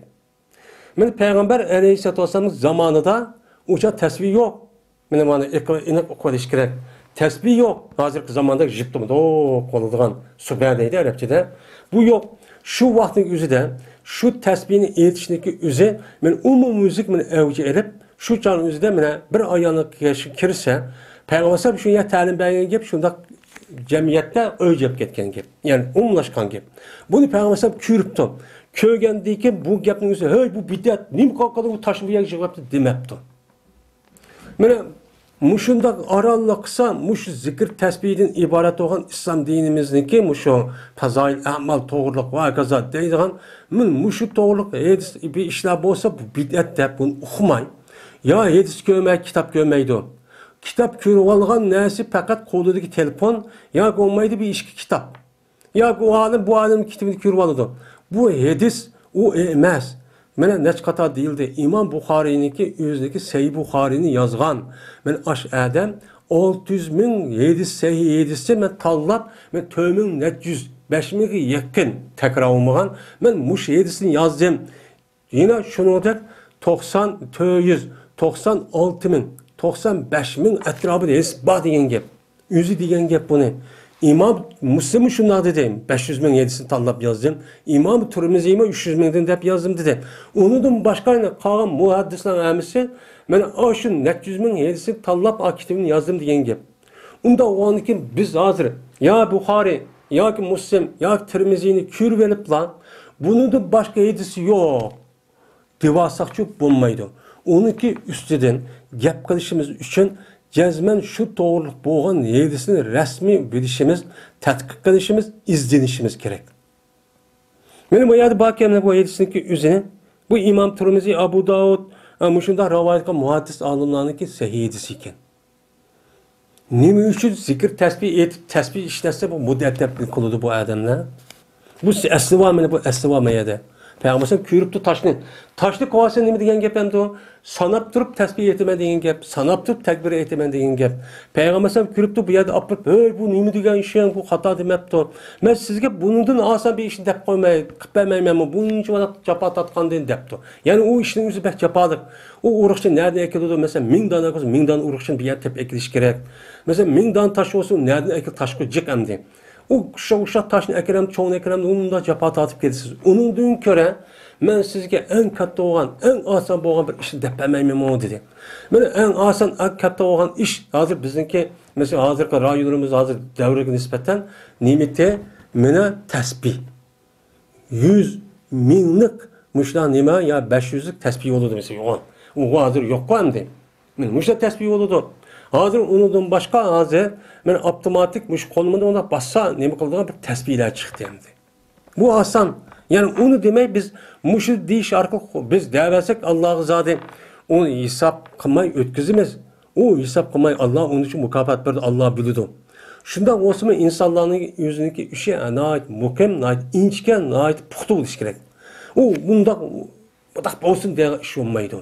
Mene Peygamber Aleyhisselatü Vesselam'ın zamanında uca tesbih yok. Mene bana inek okuyalış gerek. Tesbih yok. Hazırki zamanda jiptim. Koludığan süberdeydi Arapçada. Bu yok. Şu vaktin yüzüde şu tesbihini eğitişindeki yüzü men umum müzik men evci erip şu canın yüzüde mene bir ayağına kirse Peygamber şu ya talim belge gep şunda cemiyette öcep ketken gap. Yani umlaşkan gap. Bunu Peygamber körüptü. Köygəndiki bu gapning o'zi, "Hey, bu bid'at, nim qalqada bu taşlıya cevaptı" demepti. Mana mushundaq aralliq qilsa, mush zikr tasbihdan iborat bo'lgan islom dinimizniki mushu fazoil amal to'g'riliq va kaza deydigan, men mushu to'g'riliq hadis bir ishlar bo'lsa bu bid'at deb buni uqmay. Ya hadis ko'rmay, kitob ko'rmaydi. Kitob ko'rib olgan narsa faqat qo'lidagi telefon yoki olmaydi bir ishki kitob. Yoki bu olim kitobini ko'rib oladi. Bu hadis o emas. Mana neç qata deyildi. İmam Buxariyninki o'ziniki Sahih Buxariyni yozgan. Men aş adam 600 ming hadis sahih hadisni men tanlab, men 4700 ga yaqin takrar olmagan. Men mush hadisni yozdim. Yine shuningdek 96 ming, 95 ming atrofida hadis bor degan gap. O'zi degan gap buni. İmam Müslim'i şunlar dedim. 500 bin yedisini tanlap yazdım. İmam Tirmizi'me 300 binden dep yazdım dedim. Onudum başkayına kalan muhaddislerin əmisi ben aşın 400 bin yedisini tanlap akitimini yazdım diyen gep. Onda o anki biz hazır ya Bukhari ya ki Müslim ya ki Tirmizi'ni kür verip lan bunun da başka yedisi yok. Divasak çok bulmaydı. Onunki üstüden gep kılışımız için cezmen şu doğruluk boğan yedisini resmi bilişimiz, tetkik kılışımız, izlenişimiz gerek. Benim o yerde bakayım bu yedisinki üzerine. Bu İmam Tirmizi, Abu Davud, muşunda ravayetka muhaddis alımlarındaki sahih yedisi iken. Nimi üçün zikir tesbih işletse bu müddetli kılıdı bu adamlar. Bu esli var mı? Bu esli var mı yerde? Peygamber körüptü taşını. Taşlı kovası nemi degen gep hem de o. Sanap durup tesbih etmen degen gep. Sanap durup tekbir etmen degen gep. Peygamber körüptü bu yerde apıp, "Hey, bu nemi degen işin, bu hata demepti." Men sizge bunundan asan bir işin dep koymay, kıpmayman, bunun için bana capa tatkan den depti. Yani o işin özü bek capadık. O uğraşçı nerede ekildi? Mesela 1000 dana olsun, 1000 dana uğraşçın bir yer tep ekiliş gerek. Mesela 1000 dana taş olsun, nereden ekil taş koyacak hem de. O uşaq taşını ekrem, çoğun ekrem, onun da capa atıp gelirsiniz. Onun dün köre, ben sizge en katta olan, en asan boğan bir işi depemeymem o dedi. Ben en asan, en katta olan iş, hazır bizimki, mesela hazır rayonumuz hazır devrege nispeten, nimeti, mene tesbih. 100 minlik muşla nime ya 500'lük tesbih olurdu mesela. O hazır yok mu hem de. Muşla tesbih olurdu. Hazır unudum başka hazır ben otomatik kolumda ona bassa ne kıldığım bir tesbihler çıktı hem de. Bu asan. Yani onu demek biz muşu deyiş arka biz deversek Allah'ı zaten onu hesap kılmayı ötküzümüz. O hesap kılmayı Allah onun için mukafat verdi. Allah biliyordu. Şundan olsun insanların yüzündeki işe ait mukem, ait inçken, ait puhtu oluş gerek. O bunda olsun diye iş olmaydı.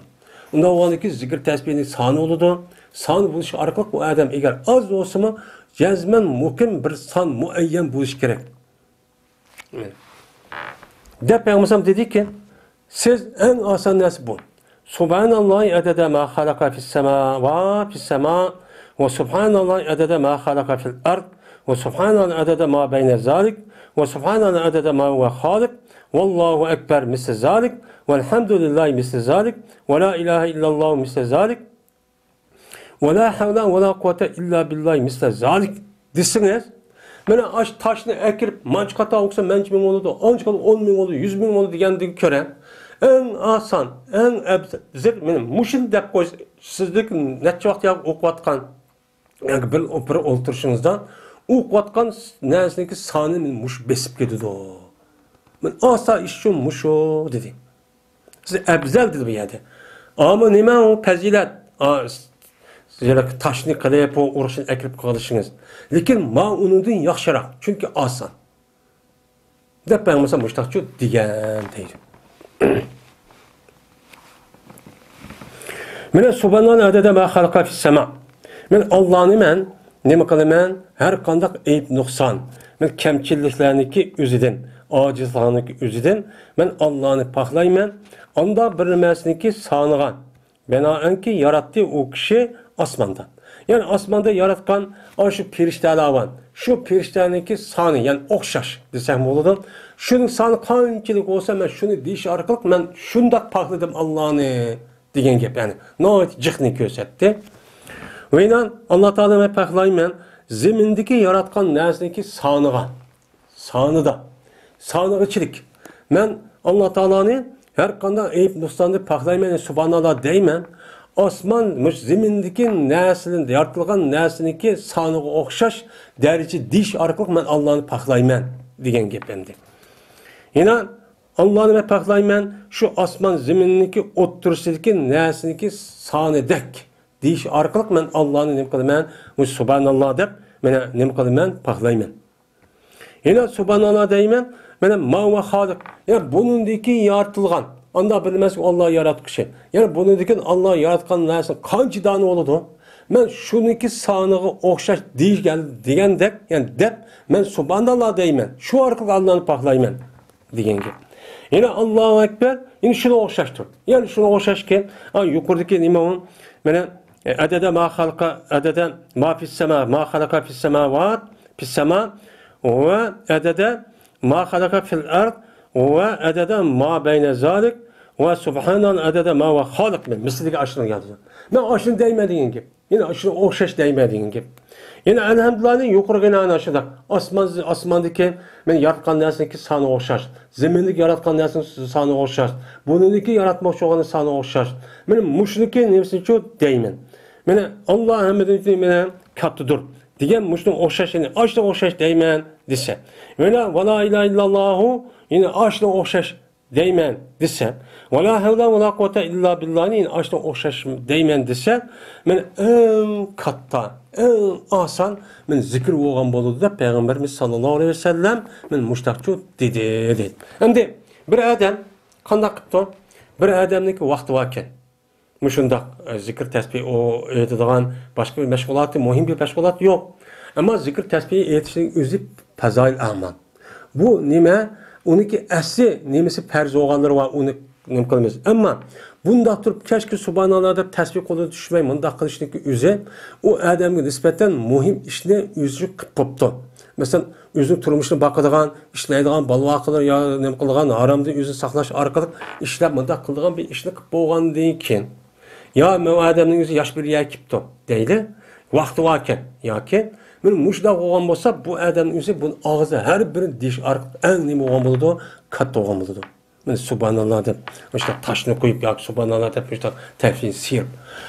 Onda o andaki zikir tesbihinin sanı olurdu. San buluş arkalık bu adam eğer az olsa mı cezmen mukim bir san muayyen buluş gerek. De Peygamber dedi ki siz en asan nesi bu. Subhanallahi adede ma halaka fis sema ve fis sema ve subhanallahi adede ma halaka fil ard ve subhanallahi adede ma beyne zalik ve subhanallahi adede ma huve halik vallahu ekber misle zalik velhamdülillahi misle zalik ve la ilahe illallah misle zalik ve la havle ve la kuvvete illa billahi misle zalik desiniz. Bana aş taşını ekirip mançkata oksa menç bin oldu, ançkalı 10 bin oldu, 100 bin oldu diyen köre en asan, en ebzir benim muşin dep koy sizlik neçe vakit ya okuvatkan yani bir oturuşunuzda okuvatkan neresindeki sahne muş besip gidiyordu. Ben asa işim muş o dedi. Size ebzel dedi bir yerde. Ama nime o pezilet taşını kalayıp o uğraşın ekirip kalışınız. Lakin ma onundan yaxşırak. Çünkü asan. Dep ben mesela muştakçı diyen deydim. Mene subhanallah adede ma halaka fis sema. Men Allah'ını men nime kılımen her kandak eyip noksan. Men kemçilliklerindeki üzüden, acizlarındaki üzüden men Allah'ını paklaymen. Onda bir mesniki sanıgan. Benaen ki yarattığı o kişi asmandan. Yani asmanda yaratkan şu perişteler var. Şu periştelerdeki sanı yani okşaş desem oladan. Şunun sanı kançılık olsa ben şunu deyiş arkalık ben şundak pakladım Allah'ını diyen gibi yani. Ne oldu? Cıkni gösterdi. Ve inan Allah Teala paklayım ben zemindeki yaratkan nersiniki sanığa. Sanıda. Sanıgıçilik. Men Allah Teala'nı her kanda eyip nustanı paklaymen, subhanallah deymen. Osman zemindeki neslinde, yaratılgan nesliniki sanığa okşaş derece diş arkalık men Allah'ını paklaymen diyen gepemdi. Yine Allah'ını ve paklaymen şu osman zemindeki oturuşdaki nesliniki sanıdek diş arkalık men Allah'ını nem kılmen, subhanallah dep men nem kılmen paklaymen. Yine subhanallah deymen, men ma ve halik. Yani bunundaki yaratılgan. Anda bilmez ki Allah yaratmışı. Yani bunundaki Allah yaratkan nersin kancı tane oldu? Men şununki sanığı okşaş değil geldi diyen dek, yani dep men subhanallah deymen. Şu arkalık Allah'ını paklaymen diyen gibi. Yine Allahu Ekber, yine şunu okşaştır. Yani şunu okşaş ki, yukarıdaki imamın men adede ma halka, adede ma fis sema, ma halaka fis semavat, fis sema ve adede ma halaka fil ard ve adede ma beyne zalik ve subhanan adede ma ve halik men. Misliki aşırı geldi. Ben aşırı değmediğin gibi. Yine aşırı okşaş değmediğin gibi. Yine elhamdülillah'ın yukarı gene aynı aşırı. Asmandaki men yaratkan nesindeki sanı okşaş. Zemindeki yaratkan nesindeki sanı okşaş. Bunundaki yaratmak çoğanı sanı okşaş. Benim muşniki nefsini çok değmen. Mene Allah hamdülillah mene kattıdır. Diyen muşnun okşaşını aşırı okşaş değmen dese. Ve la ilahe illallahu yine aşırı okşaş değmen dese. Ve la havle ve la kuvvete illa billahi yine aşırı okşaş değmen dese. Men en katta, en asan men zikir olgan boludu da Peygamberimiz sallallahu aleyhi ve sellem men muştakçı dedi. Şimdi bir adam kandak kıptı. Bir adamniki vakti varken muşundak zikir tesbih o edilen başka bir meşgulatı, muhim bir meşgulat yok. Ama zikir tesbih etişinin özü fazail amal. Bu nime? Onunki asli nimesi perz olanları var, onu nem kılmaz. Ama bunda durup keşke subhanallah da tesbih kolu düşmey, bunda kılışındaki özü o adamın nispeten muhim işini özü kıpıptı. Mesela özünün turmuşuna bakıdığan, işleydiğen, balva kılır ya nem kılgan, haramda özünü saklaş arkalık işlep bunda kıldığan bir işini kıp boğan deyken ya o adamın özü yaş bir yer kıptı değil. Vakti varken ya ki benim muşda olan olsa bu adamın özü bunun ağzı her bir diş arkalık en neymi olan buludu, katta olan buludu. Ben subhanallah deyip, işte taşını koyup ya subhanallah deyip, işte tefsini sıyırıp.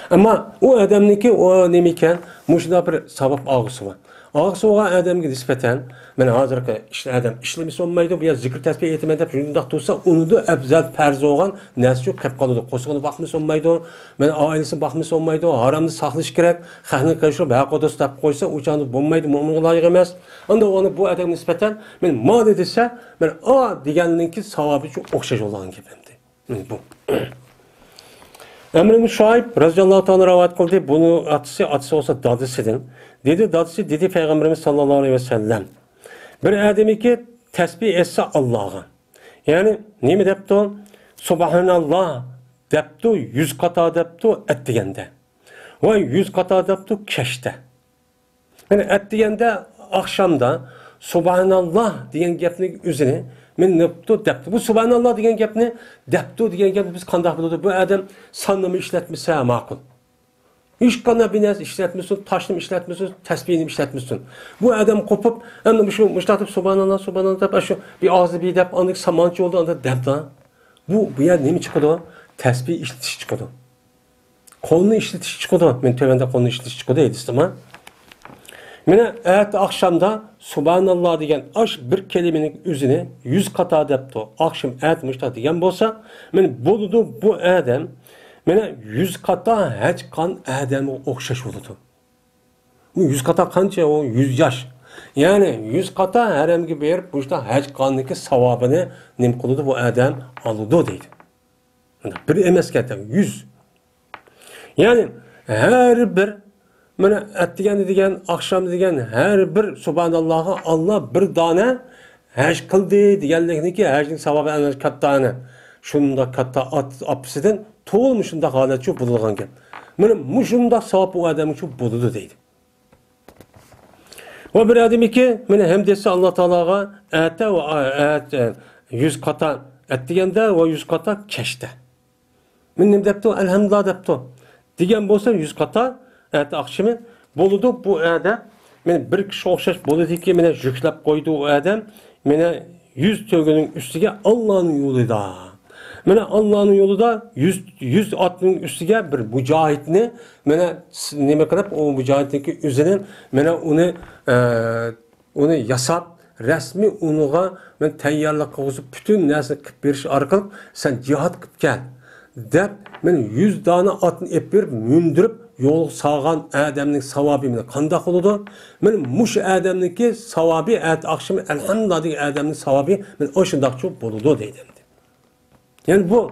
Ama o adamınki o neymiken muşda bir sabah ağzı var. Ağzı olan adamga nispeten, men hazırki işte adam işlemesi olmaydı, bu ya zikir tesbih etmedi, şundak dursa onu da afzal farz olan narsa qilib qoladi. Qo'shiqni baxmasi olmaydi, men oilasi baxmasi olmaydi, haramni saqlash kerak, xahni qilishib haqoda ustab qo'ysa, o'chani bo'lmaydi, mo'minga loyiq emas. Unda onu bu adamga nispeten men ma desa, men deganninki savobi uchun o'xshash bo'lgan gapimdi. Bu. Emr ibn Şuayb radıyallahu ta'ala rivayet kıldı. Bunu atısı olsa dadısıdın. Dadısı dedi Peygamberimiz sallallahu aleyhi ve sellem. Bir ademi ki tesbih etse Allah'a. Yani ne mi depti o? Subhanallah depti 100 kata depti etdigende. Ve 100 kata depti keşte. Yani etdigende akşamda Subhanallah diyen gepinin üzerine men neptu depti. Bu subhanallah degan gapni deptu degan gap biz qanday bo'ladi? Bu adam sonnimi ishlatmasa ma'qul. Hech qanday binas ishlatmasin, toshni ishlatmasin, tasbihni ishlatmasin. Bu adam qopib, endi shu mushtatib subhanallah subhanallah deb shu bir og'zi bir deb aniq samonchi oldi, unda debda. Bu yer nima chiqadi? Tasbih ishlatish chiqadi. Qo'lni ishlatish chiqadi. Men tövende qo'lni ishlatish chiqadi deysizmi? Mene evet akşamda subhanallah degen aş bir kelimenin üzerine 100 kata depti. Akşam evet müştak degen bolsa, men boludu bu adam mene 100 kata hiç kan adamı okşaş boludu. Bu 100 kata kança o 100 yaş. Yani 100 kata herhangi bir müştak hiç kanındaki savabını nem kılıdı bu adam alıdı deydi. Bir emes keten 100. Yani her bir mana atdigan degan, akşam degan her bir subhanallah'a Allah bir dana haj qildi deganlikniki hajning savobi ana kattani. Shunda katta apsidan to'lmi shunda holat shu bo'lgan gap. Mana mushunda savob u odam uchun bo'ladi deydi. Va bir odamiki mana ham desa Alloh taologa ata va at 100 qata atdiganda va 100 qata kashda. Men nim debdi? Elhamdülillah debdi. Degan bo'lsa 100 qata evet akşamı boludu bu evde men bir kishi o'xshash bo'ladiki, meni yuklab qo'ydi u odam, meni 100 to'gining ustiga Allohning yo'lida. Mana Allohning yo'lida 100 otning ustiga bir mujohidni mana nima qilib, o mujohidniki o'zini mana uni yasab, rasmiy uniga men tayyorlik qilib butun narsani qilib berish orqali sen jihad qilib kel deb men 100 dona otni ep berib, mindirib yo'l sağgan adamning savobi meni qanday qiladi? Men mush adamniki savobi akşam elhamdülillah degan adamning savobi men o'shundaqcha bo'ladi deydi. Yani bu.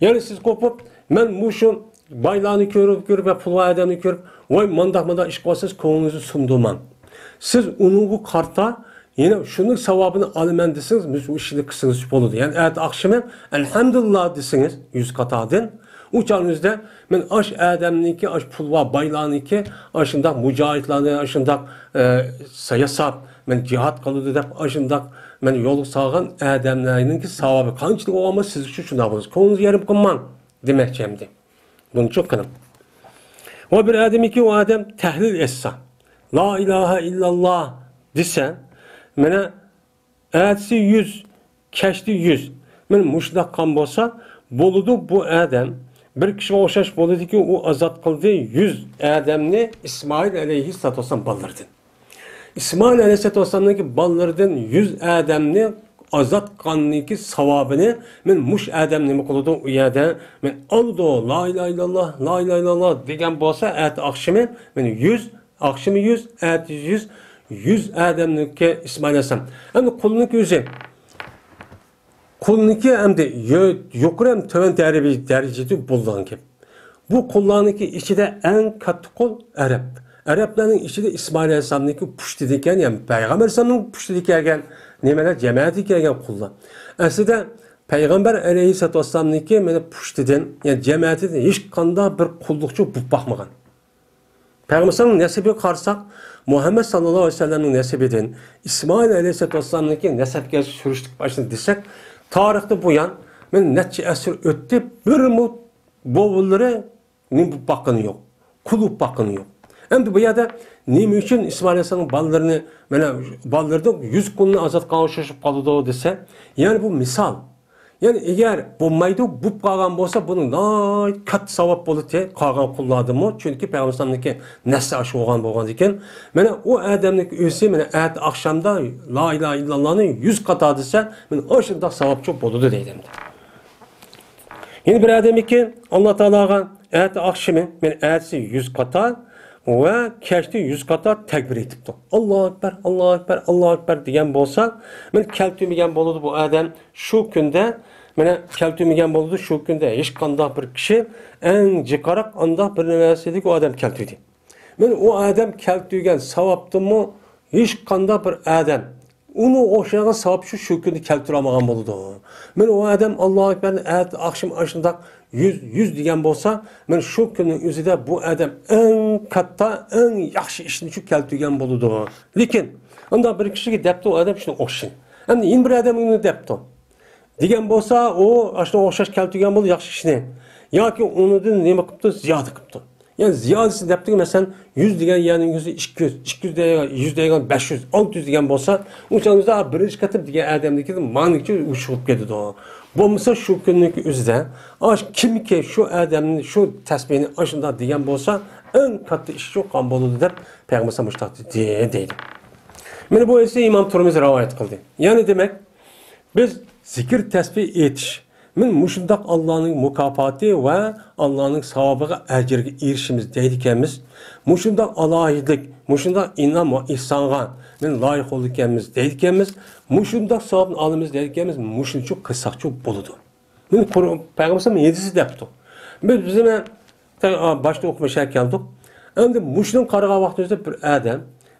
Yani siz kopup men muşun baylarını görüp ve pul adamını görüp vay mandak iş koysanız konunuzu sunduman. Siz onun bu karta yine şunun sevabını alımen desiniz, biz bu işini kısınız olur. Yani evet akşamı elhamdülillah desiniz 100 katadın. Uçağınızda men aş adamniki, aş pulva baylarınki, aşındak mücahitlerini, aşındak sayasap, men cihat kalıdı da aşındak men yolu sağan adamlarının ki savabı qanchalik olmaz siz şu şuna bulursunuz. Konunuzu yarım kılman demekçemdi. Bunu çok kılım. O bir adam ki o adam tehlil etse, la ilahe illallah desen, mene ayetsi 100, keşti 100, men muşlak kan bolsa, boludu bu adam, bir kişi o'xshash bo'ladi ki o azat kıldı 100 adamni İsmail aleyhissalatu vesselam baldırdı. İsmail aleyhissalatu vesselam'daki ballardan 100 adamni azat qilganligi savobini men mush odam nima qiladi u yerda men aldo la ilaha illalloh la ilaha illalloh degan bo'lsa at akşamı men 100 akşamı 100 at 100 odamniki İsmail alayhisalom endi qulniki o'zi qulniki endi yuqori ham to'van darajada bo'lgan gap. Bu qullarniki ichida eng katta qul Arab. Araplarning ichida İsmail alayhisalomniki pushti ekan, yani payg'ambar alayhisalomning pushti kelgan nimalar jamiyati kelgan qullar. Aslida payg'ambar alayhisolatu vasallamniki meni pushtidan, yani jamiyatidan hech qanday bir qulluqchi bo'lib boqmagan. Payg'ambar alayhisalomning nasibiga qarasak, Muhammed sallallohu alayhi vasallamning nasibidan İsmail alayhisolatu vasallamniki nasabga surishlik başını desak, tarixda bu yan men necha asr o'tdi, bir bo'g'illari nim bo'lib boqqani yo'q. Qul bo'lib boqqani yo'q. Endi bu yerda nima uchun İsmail alayhisalomning bolalarni mana bolalarda 100 kunni azat qilishib qoldi desa, yani bu misal. Yani eğer bo'lmaydi, bu qolgan bo'lsa, buning katta savob bo'ladi qolgan qullardimi? Chunki payg'ambarlarniki nasl ash bo'lgan ekan. Mana u odamning o'zi mana at akşamda la ilaha illallohni 100 qata desa, men o'shunday savobchi bo'ladi deydi. Yine bir adamiki Allah Teala'ga at akşamı men atsi 100 qata ve keşti 100 kata tekbir etipti. Allahu Ekber, Allahu Ekber, Allahu Ekber degan bo'lsa, men keltirmagan bo'ladi bu adam shu kunda, mana keltirmagan bo'ladi shu kunda hech qanday bir kishi eng jiqaroq undaq bir narsadik u adam keltirdi. Men u adam keltirgan savobdimi hech qanday bir adam uni o'xshagan savob shu kunda keltira olmagan bo'ladi. Men u adam Allohu Ekberni akşam ashundaq 100 degan bo'lsa, men shu kunning o'zida bu adam eng katta, eng yaxshi ishni shu keltirgan bo'ladi. Lekin unda bir kishiga debdi u adam shuni o'xshin. Endi yin bir adam uni debdi. Degan bo'lsa, u ashuna o'xshash keltirgan bo'ldi yaxshi ishni. Yoki unidan nima qilibdi? Ziyoda qilibdi. Yani ziyodasi debdi, masalan 100 degan yerning o'zi 200, 200 degan 100 degan 500, 600 degan bo'lsa, o'shaningizda birinchi qatib degan odamniki manicha ushib ketadi. Bo'lmasa shu kunning o'zida kimki shu odamni shu tasbihni ashunda degan bo'lsa, eng katta ish shu qon bo'ladi deb payg'ambar mushtaq deydi. Mana bu esa Imom Turmiziy rivoyat qildi. Ya'ni demak, biz zikr tasbih etish men mushundaq Allohning mukofoti va Allohning savobiga ajrga erishimiz deydi ekanmiz. Mushundaq alohidlik, mushundaq inom va ihsonga men loyiq bo'ldik ekanmiz deydi ekanmiz. Mushundaq savobni olamiz deydi ekanmiz. Mushuncha qilsaqchi bo'ladi. Men payg'ambar yedisi debdi. Biz bizga boshda o'qimashga keldik. Endi mushning qaragan vaqtimizda bir odam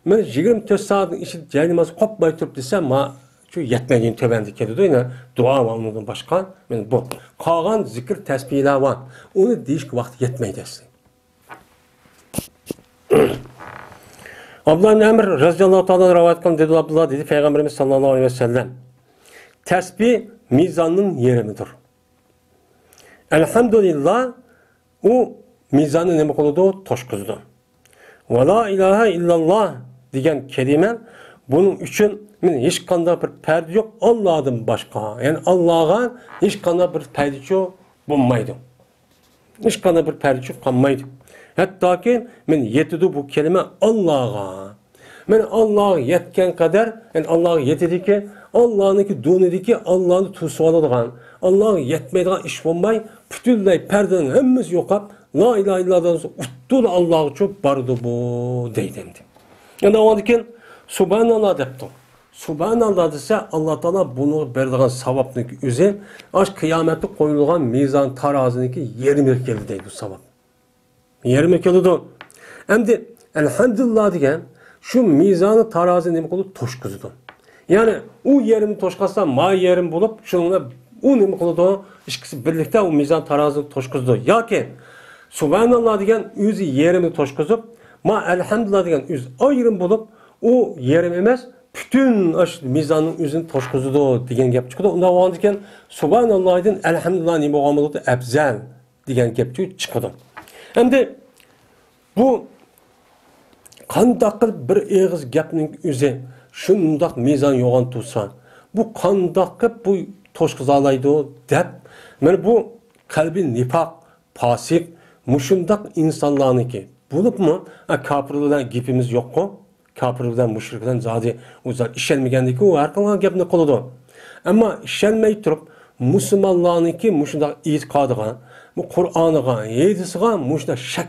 men 24 soatning ichida jaynamoz qopmay turib desam, şu yetmediğin töbendi kedi yine dua var ondan başka. Yani bu kalan zikir tesbihler var. Onu değişik vakti yetmeyeceksin. Abdullah bin Amr radıyallahu ta'ala rivayet kılan dedi Abdullah dedi Peygamberimiz sallallahu aleyhi ve sellem. Tesbih mizanın yeri midir? Elhamdülillah o mizanı ne kılıdı? Toşkuzdu. Ve la ilahe illallah degan kelime bunun için hiç qanday bir perde yok. Allah'dan başka. Yani Allah'a hiç qanday bir perde olmaydı. Hiç qanday bir perde qalmaydı. Hatta ki men yetidi bu kelime Allah'a. Men Allah'a yetken kadar, yani Allah'a yetidi ki Allah'ınki donidi ki Allah'ını tutup aladigan, Allah'a yetmeydigan iş olmay, bütünlay perdenin hemmesi yokap, la ilahe illallah'dan uttul Allah'a çok bardı bu deydi. Yani o andikin Subhanallah depti. Subhanallah dese Allah Teala bunu berdigan savapniki özü, aş kıyamette koyulgan mizan tarazıniki 20 keldi deydi bu savap. 20 keldi. Hem de elhamdülillah diyen şu mizanı tarazı nemi kılıp toşkuzudu. Yani o yerimi toşkasa ma yerim bulup şununla o nemi kılıdı ikisi birlikte o mizan tarazını toşkuzudu. Ya ki Subhanallah diyen özü yerimi toşkuzup ma elhamdülillah diyen öz ayrım bulup o yerim emez bütün mizanın özünü toşkuzudu diyen gap çıkıdı. Onda o andiken Subhanallah'ın elhamdülillah nemi oğamalıdı ebzel diyen gap çıkıdı. Hem de bu qandaq bir eğiz gapning özü şundaq mizan yoğan tutsa, bu qandaq bu toşkuzalaydı dep, men bu kalbi nifaq, pasik, muşundaq insanlarniki. Bulup mu? Kafirlikten gipimiz yok mu? Kafirlikten, müşrikten zadi uzar işlenmegandiki o her qanday gapni qiladi. Ama işlenmey turup Müslümanlarniki muşundaq itiqadiga, bu Qur'oniga, hadisiga muşundaq shak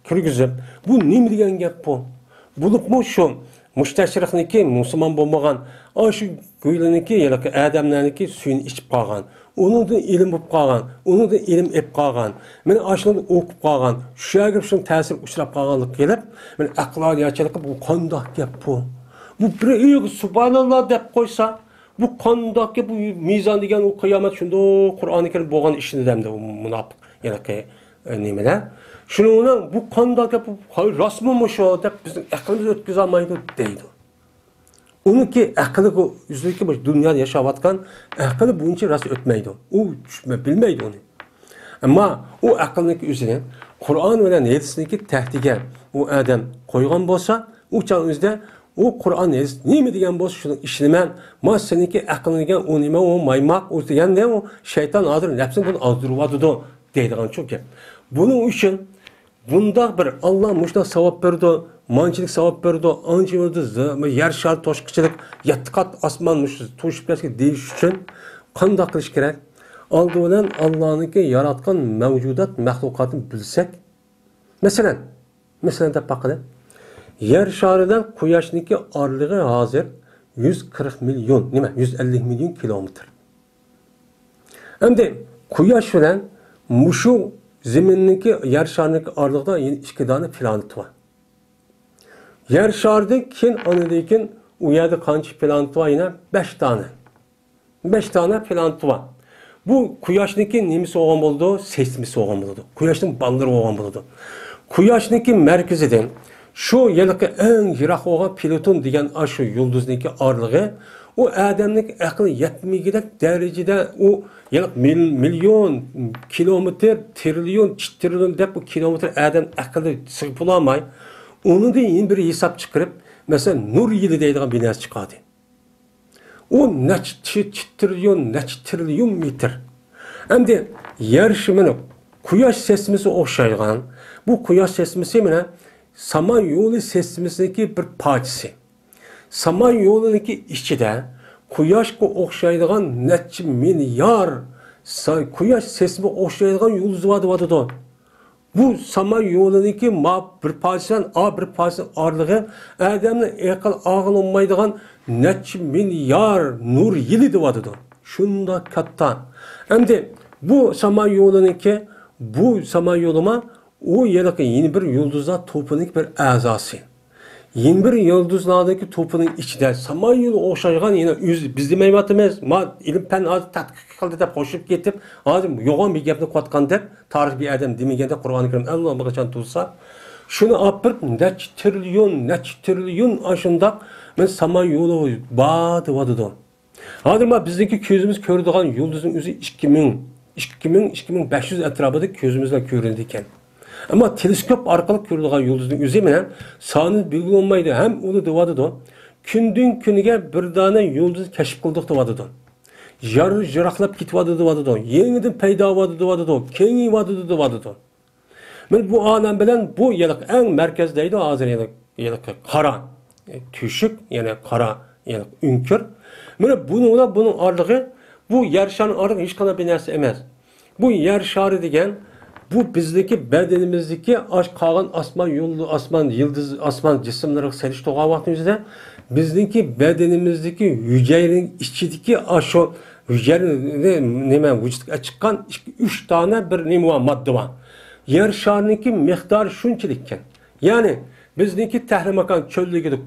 kirgizib, bu nima degan gap bu? Bulup mu şu müşteşrikniki Müslüman bo'lmagan, şu güylüniki yoki adamlarniki suyini ichib qolgan, uningdan ilm bo'lib qolgan, uningdan ilm ep qolgan, men ashuni o'qib qolgan, shu yerga shu ta'sir uchrab qolganlik kelib, men aqloniyatchilik bu qanday gap bu? Bu bir subhanallah deb qo'ysa, bu qanday bu mizon degan o qiyomat shunda Qur'oni Karim bo'lgan ishni demdi u munofiq yoki nimalar. Şunun bu qanday gap rasmimi shu deb bizning aqlimiz o'tkiza olmaydi deydi. Uniki aqli bu yüzlükki bu dunyoda yashayotgan aqli buncha ras o'tmaydi. U bilmaydi uni. Ammo u aqlniki o'zini Qur'on bilan hadisniki tahdiga u odam qo'ygan bo'lsa, u chaq o'zida u Qur'on hadis nima degan bo'lsa shuni ishlaman. Ma seniki aqlni degan u nima u maymoq u deganda u shayton hozir nafsini bunu azdiryapti deydigan çok gap. Bunun için bunda bir Allah muşda savap verdi, mançilik savap verdi, anca verdi, yer şar toşqıçılık, yetti kat asman toşup keski deyiş için qanday qilish kerak? Aldı bilan Allah'nınki yaratgan mevcudat, mahlukatını bilsek. Mesela deb bakılı. Yer şarıdan Quyosh'niki arlığı hazır 140 milyon, nima? 150 milyon kilometre. Hem de Quyosh bilan muşu Zeminniki yer şarındaki arlıqda yine 2 tane planet var. Yer şarıda kin anıdayken o yerde qancha planet var yine 5 tane. 5 tane planet var. Bu Quyosh'niki nemisi olgan bo'ldi, seysmisi olgan bo'ldi. Quyoshning balları olgan bo'ldi. Quyosh'niki merkezidan şu yılki en yiroq olgan Pluton degan şu yulduzniki arlığı o adamning aqli yetmeyecek derecede o yani milyon kilometre, trilyon deb bu kilometre adam aqli sığıp bulamay. Onu da yine bir hesap çıkarıp mesela nur yılı deydiğen bir narsa çıkardı. O neç trilyon metre. Hem de yer şimini Quyosh sesmisi o'xshaygan. Bu Quyosh sesmisi mene Samanyolu sesmisindeki bir parçası. Samanyolu'nunki içinde Quyoshga o'xshaydigan necha milyar Quyosh sesimi o'xshaydigan yulduz vardı. Bu Samanyolu'nunki bir parçadan bir parçadan arlığı adamning aql ağıl olmaydigan necha milyar nur yılı vardı. Şunda katta. Hem de bu Samanyolu'nunki bu Samanyolu'ma o yeraki yeni bir yulduzlar topunik bir azası. Yeni bir yıldızlardaki topunun içinde Samanyolu o'xshaygan yine biz demayapmiz. Ma ilm fan hozir tadqiq qildi deb qo'shib ketib, hozir yo'g'on bir gapni qotgan deb tarix bir odam demaganda Qur'oni Karim Alloh qachon tursa, shuni olib bir nech trilyon ashunda men Samanyolu ba'di. Hozir ma bizdeki ko'zimiz ko'radigan yulduzning o'zi 2500 atrofida ko'zimizdan ko'rindi ekan. Ama teleskop arkalı görülgen yıldızın üzü menen sani bilgi olmaydı. Hem onu devadıdı. Kündün künüge bir tane yıldız keşif kıldık devadıdı. Yarı jıraqlap kitvadı devadıdı. Yeniden peyda vadı devadıdı. Kengi vadı devadıdı. Men bu anem bilen bu yılık en merkezdeydi hazır yılık kara. Tüşük yani kara yani ünkür. Men bunun arlığı bu yer şarının arlığı hiç kadar bir nersi emez. Bu yer şarı degen bu bizdeki bedenimizdeki aş kalan asman yolu asman yıldız asman cisimleri seliş toğa vaktimizde bizdeki bedenimizdeki hücrenin içindeki aşo hücrenin neme vücutga çıkan 3 tane bir neme madde var. Yer şarınınki miktarı şunçalikken. Yani bizdeki tahrimakan çöldeki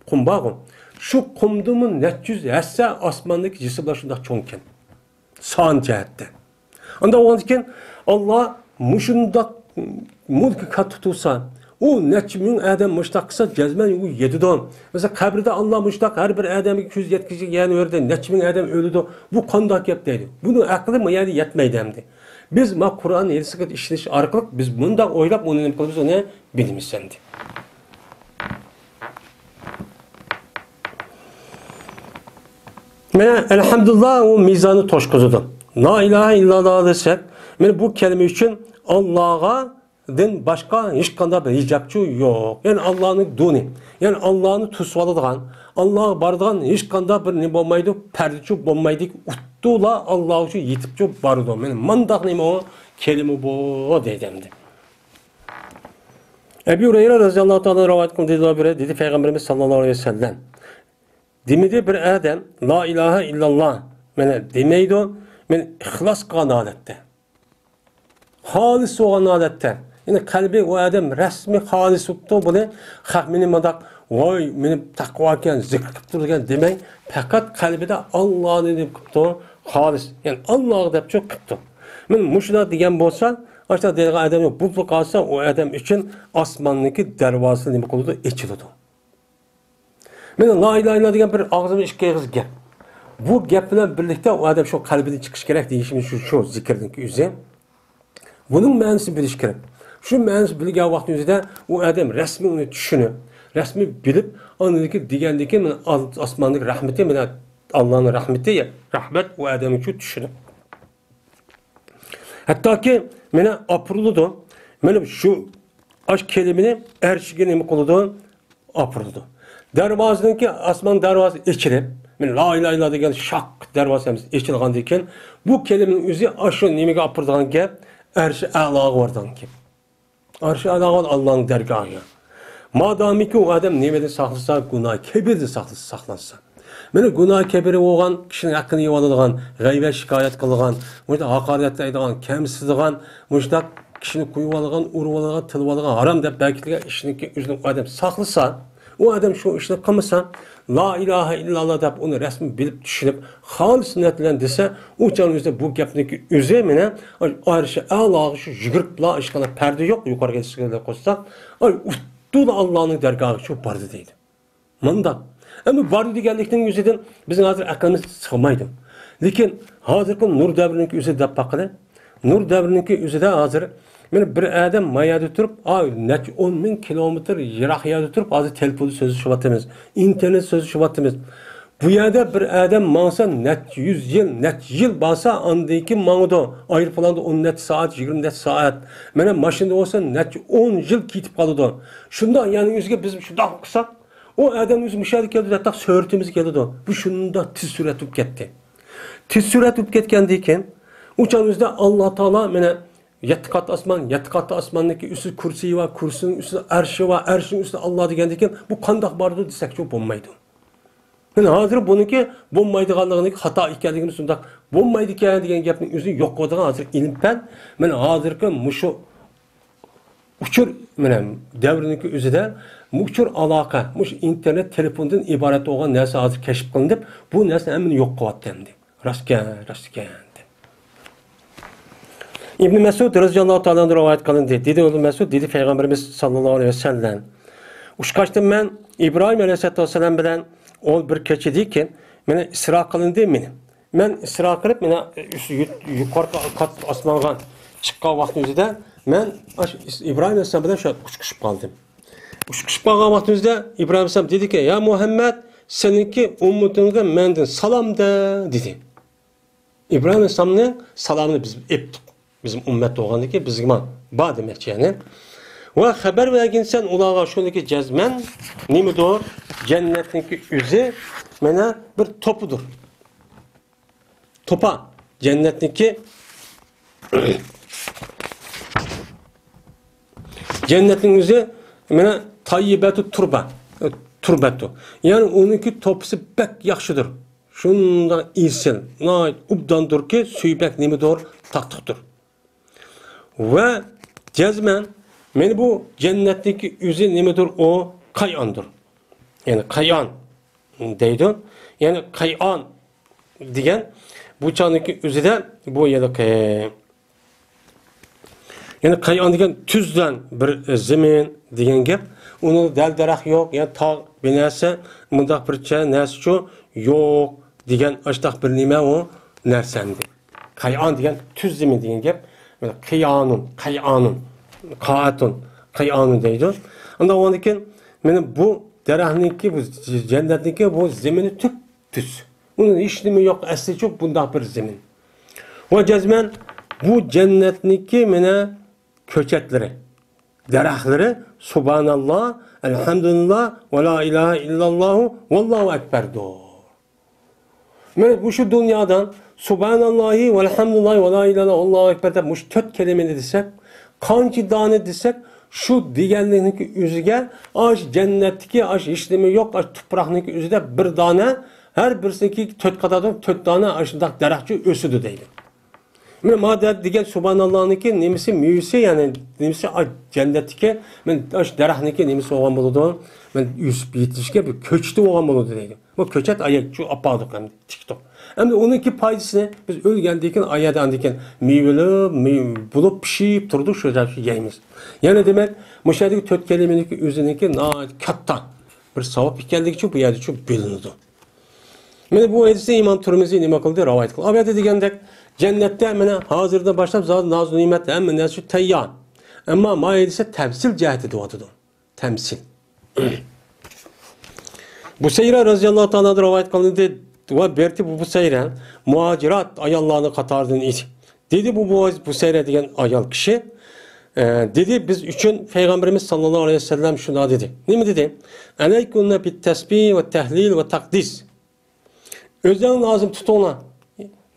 kum bağım. Şu kumdumun netcüz hesse asmandaki cisimler şunda çoğunken. Sağın cihette. Anda o anken Allah muşunda mulki kat tutulsa o netçimin adam müştaksa cezmen o yedidon. Mesela kabride Allah müştak her bir adam 270 yani öyle netçimin adam öldü. Bu kondak yap dedi. Bunu aklı mı yani yetmeydi hem de. Biz ma Kur'an elisikat işleyiş arkalık biz bunda oylap onu ne kılıyoruz onu bilmişsendi. Mene elhamdülillah o mizanı toşkuzudu. La ilahe illallah desek, mene bu kelime için Allah'a den başka hiç kanda bir icapçı yok. Yani Allah'ın duni, yani Allah'ın tusvalıdığan, Allah'a bardığan hiç kanda bir ne olmaydı, perdiçi olmaydı, uttula Allah'ı için yitipçi barıdı. Mene mandak neyme o kelime bu dedemdi. Ebu Hureyre radıyallahu ta'ala rivayet kıldı dedi Peygamberimiz sallallahu aleyhi ve sellem. Demedi bir adam la ilahe illallah mene demeydi o men ihlas qilgan holatda. Xolis bo'lgan holatda. Yani kalbi o adam resmi xolis bo'lib buni haq meni mandaq voy meni taqvo ekan zikr qilib turgan demang, faqat qalbida Allohni deb qilibdi, xolis. Yani Alloh deb çok qilibdi. Men mushuna degan bo'lsa, aşağı degan adam yo'q. Bu qolsa o adam uchun osmonniki darvozasi nima qiladi? Echiladi. Men la ilahe illallah degan bir og'zimni ikki og'iz gap. Bu gap bilan birlikte o adam şu kalbini çıkış gerek deyişimiz şu zikirdeki yüzü. Bunun ma'nosini bilish kerak. Şu ma'nosini bilgan vaqtingizda o adam resmi onu tushunib, resmi bilib, oniki degandiki men osmondagi rahmeti bilan Allohning rahmeti, rahmat o adam uchun tushunib. Hattoki meni apuruldu. Meni şu aş kelimini erşiga nima qildi? Apuruldu. Darvozniki osmon darvozi ichirib men la ilahe illallah degan şak darvozamiz echilgan ekan, bu kelimenin o'zi aşu nimaga olib turadigan gap, arshi a'loga boradigan gap. Arshi a'loga Allohning dargohiga. Madamiki o adam nimadan saqlasa, gunoh kabirdan saqlansa. Meni gunoh kabiri bo'lgan kishining haqqini yeb oladigan, g'aybat shikoyat qilgan, bunda haqoratlaydigan, kamsizdigan, bunda kishini qo'yib olgan, urib olgan, tilib olgan, harom deb belkitilgan ishniki o'zini adam saqlasa, o adam şu işini qilmasa, la ilahe illallah deb onu resmi bilib tushunib, xolis niyatlan desa, o canımızda bu gapniki o'zi meni arshi Allohga shu yugurib la ishqana perda yo'q, yuqoriga chiqib qo'ysa, ay utdu Allohning dargohiga shu bordi deydi. Manda. Ama bordi deganlikning o'zidan bizning hozir aqlimiz sig'maydi. Lekin hozirgi nur davriniki o'zi deb baqili, nur davriniki o'zida hozir men bir adam mayada turib, 10.000 kilometr yiroq yerda turib, hozir telefon so'zlashyapmiz, internet so'zlashyapmiz. Bu yerda bir adam mangsa net 100 yil, net yil bo'lsa, andiki mangdo, aeroplanda 10 net soat, 20 net soat. Mana mashinada bo'lsa net 10 yil ketib qoladi. Shunda yani o'ziga biz shunday qilsak, o adam o'zi mushalik keldi, hatta so'rtimiz keldi. Bu shunda tez surat o'tib ketdi. Tez surat o'tib ketgandan keyin, o'chanimizda Alloh taolo mana 7 kat asman, 7 kat asmandaki üstü kursiyi var, kursinin üstü arşı var, arşın üstü Allah degendeki bu kandak bardı desek çok bombaydı. Yani hazır bununki bombaydı kanlığındaki hata ikendigini sundak bombaydı iken degen gapning o'zi yo'q qolgan hazır ilimpen men hazırki mushu uçur men davriniki o'zida uçur aloqa, mush internet telefondan iborat bo'lgan narsa hozir kashf qilindi. Bu narsa hammani yo'q qilyapti endi. Rostgan. İbn Mesud radıyallahu ta'ala rivayet kılındı. Dedi oğlum Mesud, dedi Peygamberimiz sallallahu aleyhi ve sellem. Uşkaçtım ben İbrahim aleyhisselam bilen o bir keçidiyken beni isra kılındı meni. Ben isra kılıp beni yukarı kat asmangan çıkan vaktimizde Men İbrahim Aleyhisselam bilan shu uçkuşib qoldim. Uçkuşib qolgan vaqtimizda İbrahim Aleyhisselam dediki, "Ya Muhammed, seninki ummatingga mendan salom de" dedi. İbrahim Aleyhisselamning salomini biz epdik. Bizim ummat bo'lgandan keyin bizga ba demoqchi ya'ni. Va xabar berginsan ularga shuniki jazman nimadir? Jannatniki o'zi mana bir topudur. Topa jannatniki cennetin o'zi mana tayyibatu turba. Turbatu. Yani onunki topisi pek yaxşıdır. Şundan iyisin. Nayt ubdandır ki süybek nimidir? Taktıktır. Ve cezmen meni bu cennetteki yüzü nimidir? O kayandır. Yani kayan deydi. Yani kayan diyen bu çağındaki yüzü de bu yedek yani kayan diyen tüzden bir zemin diyen gap. Onun del darak yok. Yani tağ binası mındak bir şey nesi şu yok diyen açtak bir nime o nersendi. Kayan diyen tüz zemin diyen gap. Kıyanın, kaatun, kıyanın deydi. Ondan onun için bu derahninki, bu cennetninki bu zemini tüp tüz. Bunun işlemi yok, asli çok bundan bir zemin. O cezmen bu cennetninki köçetleri, derahları subhanallah, elhamdülillah, ve la ilahe illallah, vallahu ekberdir. Bu şu dünyadan subhanallahi, velhamdülillahi, ve la ilahe illallah, vallahu ekberdir. Bu dört kelimeni desek, kanki tane desek, şu diğerlerindeki yüzüge, aş cennetteki, aş işlemi yok, aş tupraktaki yüzüde bir tane, her birisindeki dört kadar dört tane aşındak derahçı ösüdü deydi. Madem diğer subhanallah'nınki nemisi müyüse yani nemisi cennetteki ben aş derahniki nemisi olan buludu. Ben 170'ke bir köçtü olan buludu deydi. Bu köçet ayak şu apadık hem TikTok. Hem de onunki paydasını biz ölgendeyken ayadan diken meyveli bulup pişip durduk şöyle şey yiyimiz. Yani demek müşahede tört kelimeninki üzerindeki katta bir savap hikayedeki bu yerde çok bilinirdi. Yani bu hadiste İmam Tirmizi nima qildi? Rivayet qildi. Abiyat degandek cennette hazırda başlap zat nazu nimetler hem ne şu tayyan. Ama ma hadise temsil ciheti duatıdı. Temsil. Bu seyre radıyallahu ta'ala rivayet qildi ve berti bu seyre muhacirat ayallarını qatardan idi. Dedi bu seyre degan ayal kişi dedi biz üçün Peygamberimiz sallallahu aleyhi ve sellem şuna dedi. Nima dedi? Aleykunna bit tesbih ve tehlil ve takdis. Özden lazım tutuna.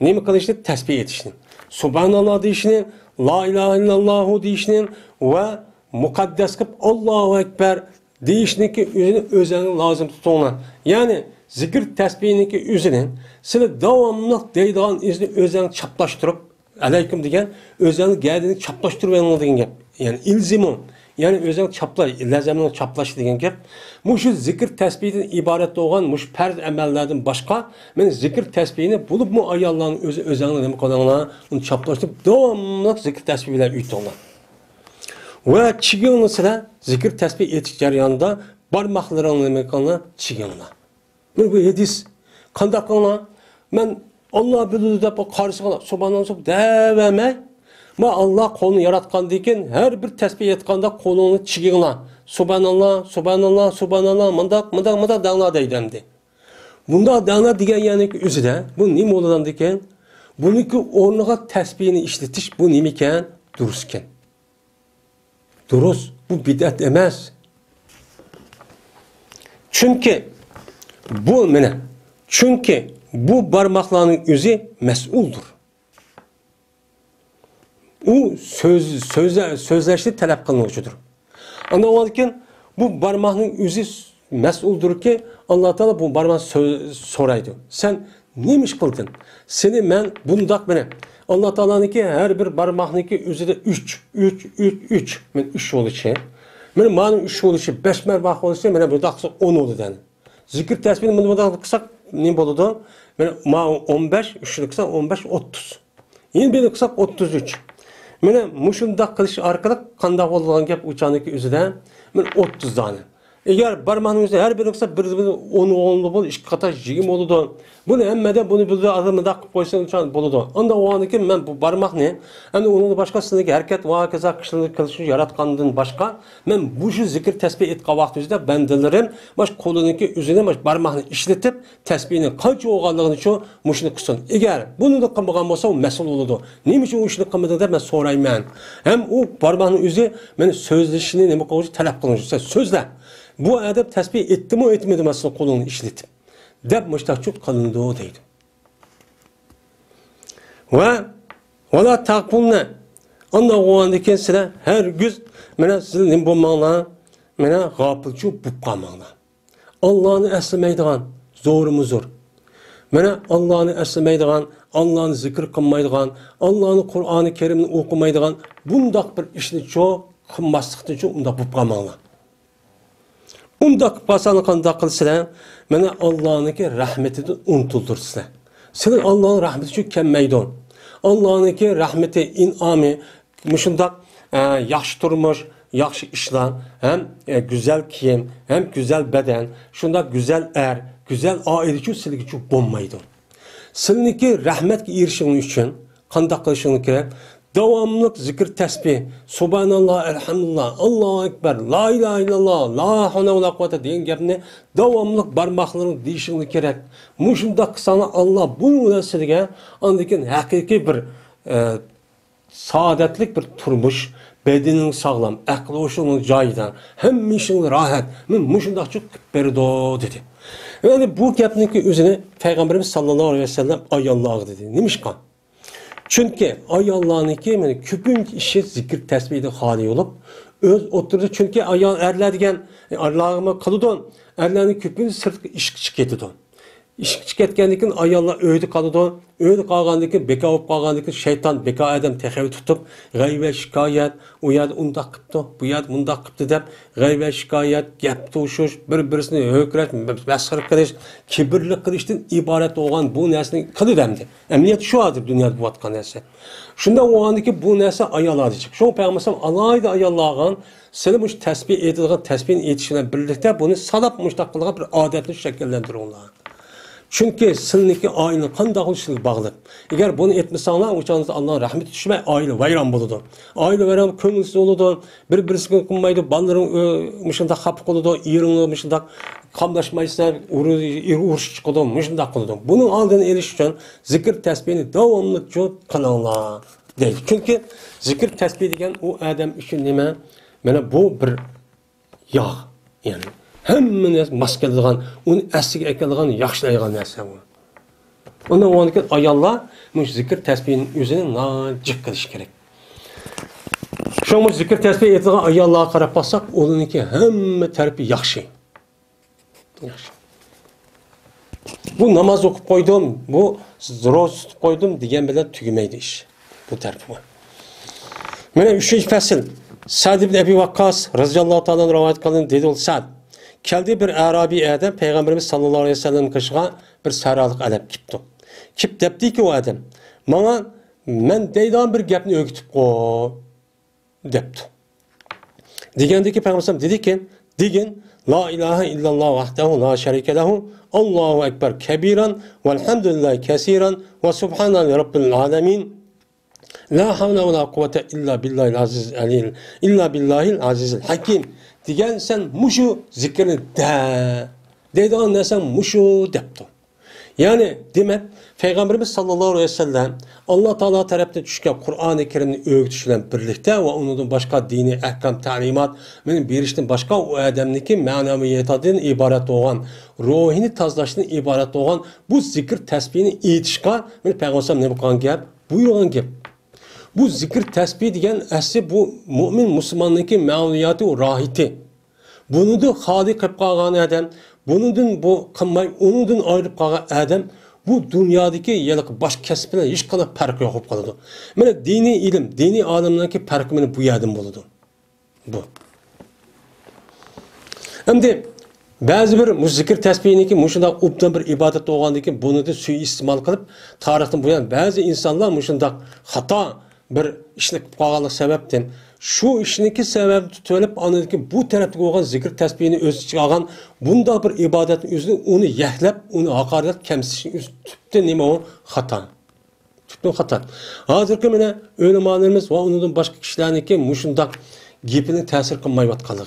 Nemi kılışını? Tesbih etişinin. Subhanallah deyişinin, la ilahe illallahu deyişinin ve mukaddes kıp Allahu Ekber deyişinin ki özden lazım tutuna. Yani zikir tesbihinin ki üzerinin seni devamlı deydiğin izni özden çaplaştırıp aleyküm diyen özden geldiğini çaplaştırıp yanıldığı yani ilzimun. Yani özel çapla, lezemin çaplaşı degen gap. Şu zikir tesbihiden ibaret olan muş perz emellerden başka, men zikir tesbihini bulup mu ayalların özelliğini demek olanlar onu çaplaştırıp devamlı zikir tesbihler üyüt onlar. Ve çiğinli sıra zikir tesbih etiş jarayonida barmoqlarini demek olanlar çiğinli. Bu hadis qanday qilgan? Men Allah bilir deb qarşıga subhanallah devamay ma Allah kolunu yaratkan diken her bir tesbih etkanda kolunu çiğinla. Subhanallah, subhanallah, subhanallah, mındak dağla deydemdi. Bunda dağla diyen yani ki üzüde, bu neyim olan diken, bununki ornağa tesbihini işletiş, bu neyim iken, durusken. Durus, bu bidat emez. Çünkü bu parmaklarının yüzü mesuldur. O sözleşti talep kılınıcıdır. Anlamadıkken bu parmağın yüzü mesuldur ki Allah Teala bu parmağı soraydı. Sen neymiş kıldın? Seni ben bundak bana. Allah Teala'nın ki her bir parmağın ki yüzü de 3. Ben 3 oluşu. Benim malum 3 oluşu 5 merhaba oluşu. Benim bu daksa 10 oldu yani. Zikir tesbihini bunu da kısak ne buludu? Benim malum 15, 3'lü kısak 15, 30. Yine bir kısak 33. Mene muşunda kılış arkada kanda olan gap uçağındaki üzüden men 30 tane. Eğer barmağınızda her biri kısa bir onu oldu bol iş kata jigim oldu. Bunu emmeden bunu bildi adamda koysan uçan boludu. Onda o anki men bu barmak ne? Hem de onun başkasındaki hareket ve hakaza kışlık kılışı yaratkandan başka men bu şu zikir tesbih et vaxtında bendelerim baş kolundaki üzerine baş barmağını işletip tesbihini kaçı oğanlığını şu muşunu kısın. Eğer bunu da kılmagan olsa o mesul oldu. Neymiş o işini kılmadı da ben sorayım. Hem o barmağının üzeri men sözleşini ne bu konucu talep kılınca sözle. Bu adam tesbih etti mi etmedi mi aslında kolunu işletip. Dep müştakçuk kalındı o deydi. Ve ola takbunne. Onda o andaki size her güz mene sizin bulmağına mene gafılçu bupqamağına. Allah'ını eslemeydiğen zorumu zor. Mene Allah'ını eslemeydiğen, Allah'ını zikir kılmaydiğen, Allah'ını Kur'an-ı Kerim'ini okumaydiğen bundak bir işini çok kılmaslıkta çok unda bupqamağına. Undak basanı kanda kılsılar, mene Allah'ınki rahmetini unutuldursunlar. Senin Allah'ın rahmeti çok kemmeydin. Allah'ınki rahmeti, inami, müşündak yaxşı durmuş, yaxşı işler, hem güzel kiyim, hem güzel beden, şunda güzel güzel aile silgi çok bommaydın. Seninki rahmet erişin için, kanda kılışın gerek, devamlılık zikir tesbih, subhanallah, elhamdülillah, Allahu ekber, la ilahe illallah, la havle ve la kuvvete diyen gapni devamlılık barmaklarını deyişini gerek. Muşunda kısana Allah bunu bilen sizge andikin hakiki bir saadetlik bir turmuş, bedenin sağlam, aklı hoşunun cayidan, hem işin rahat, muşunda çok berdo dedi. Yani bu gapniki üzerine Peygamberimiz sallallahu aleyhi ve sellem ayallah dedi. Neymiş kan? Çünkü ay Allah'ınki yani küpünç işi zikir tesbihide hali olup öz oturdu çünkü ayol erler degen Allah'ıma kalıdon erlerin küpünç sırt iş çıketidon. İş çıketkendikin ayollar öydü kalıdon öydü kalgandikin beka olup kalgandikin şeytan beka adam tehevi tutup gaybe şikayet o yer undak kıptı bu yer mundak kıptı dep gaybe şikayet gap tuşuş birisini hökret mesxir kılış kibirli kılıştın ibaret olan bu nesni kılı demdi. Emniyet şu adır dünyada bu atkan nesi. Şunda o andaki bu nesi ayollar diyecek. Şu Peygamber Allah'ıydı ayollardan seni bu tesbih edildiğin tesbihin yetişiyle birlikte bunu salap müştakkılığa bir adetli şekillendirir onlar. Çünkü sizniki aile qanday qilishlik bağlı. Eğer bunu etmesanlar, uçağınızda Allah'ın rahmeti düşmey, aile vayron boludu. Aile vayron köngülsüz oludu. Bir-birisini kılmaydı, balların mışında xap qoludu, irini mışında kamlaşmaysa, uruş çıkıdı, mışında qoludu. Bunun aldığını eriş için zikir tesbihini devamlı çok kılanlar deydi. Çünkü zikir tesbih degen o adam için nime? Mana bu bir yağ yani. Hemmeniz maskelediğin, onu eslik ekelediğin, yaxşılayılan neyse bu. Ondan o anki ayallar, zikir tesbihinin üzerine nacık kılış gerek. Şu an zikir tesbih ettiğin ayallara karab bassak, onunki hemme tarafi yaxşı. Yaxşı. Bu namaz okup koydum, bu roz tutup koydum diyen bilen tügümeydi iş. Bu tarafı var. Mene 3. fasıl. Sa'd ibn Ebi Vakkas radıyallahu ta'ala rivayet kılın dedi ol Sa'd. Keldi bir Arabi adam Peygamberimiz sallallahu aleyhi ve sellem kışığa bir saralık alep kipti. Kip depti ki o adam. Bana men deydan bir gapni öğütüp ko depti. Degendeki Peygamber dedi ki degin la ilahe illallah vahdehu la şerike lehu Allahu ekber kebiran velhamdülillahi kesiran ve subhanallahi rabbil alemin. La havle ve la kuvvete illa billahil aziz alil illa billahil azizil hakim. Diyen sen muşu zikrini deydi anne sen muşu depti. Yani demek Peygamberimiz sallallahu aleyhi ve sellem Allah Teala tarafından düşken Kur'an-ı Kerim'in öğütüşüyle birlikte ve onun başka dini ahkam talimat benim bir işten başka o adamniki manaviyatından ibaret olan ruhini tazlaştığından ibaret olan bu zikir tesbihini itişka benim Peygamber ne bu kan gap buyurgan gap. Bu zikir tesbih diyen asli bu mümin Müslümanlıki manaviyatı o rahiti. Bunu da hadi kıp kalgan adam, bunun bu kılmay, onun ayrılıp kalgan adam bu dünyadaki yalık baş kesbiyle hiç kadar farkı yok kaldı. Böyle dini ilim, dini alemdeki farkı bu yerden buludu. Bu. Hem de bazı bir zikir tesbihini ki muşunda uptan bir ibadet olgandı ki bunu da suistimal kılıp tarihten bu yana bazı insanlar muşunda hata bir işlik kalganlık sebepten Şu işiniki sebebi tutulup anladaki bu tarafta olan zikir tesbihini öz içine algan bunda bir ibadetin üzerine onu yehlep, onu hakaret kemsişin üst tüpte neyme o hata. Tüpten hata. Hazırki mene ölümanlarımız ve onun başka kişilerinki muşundak gipinin tesir kılmayvatkalığı.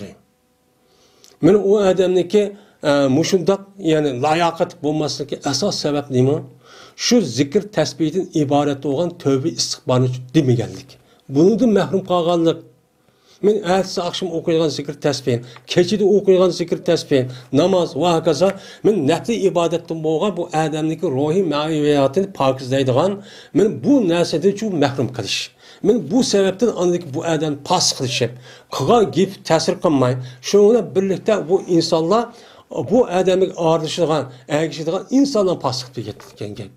Mene o adamniki muşundak yani layakatlik bulmasındaki esas sebep neyme? Şu zikir tesbihinin ibaret olan tövbe istikbarını demegenlik. Bunun mehrum kalganlık. Men ertesi akşam okuyacağın zikir tesbihin, keçide okuyacağın zikir tesbihin, namaz ve hakaza men nefli ibadetten boğan bu adamdaki ruhi maneviyatını pakizlaydigan men bu narseden çok mehrum kılış. Men bu sebepten anladık bu adam pas kılışıp, kıgan gip tesir kılmay. Şununla birlikte bu insanlar bu adamın ardışıdığan, ergişidiğan insanlar pas kılıp getirken gel.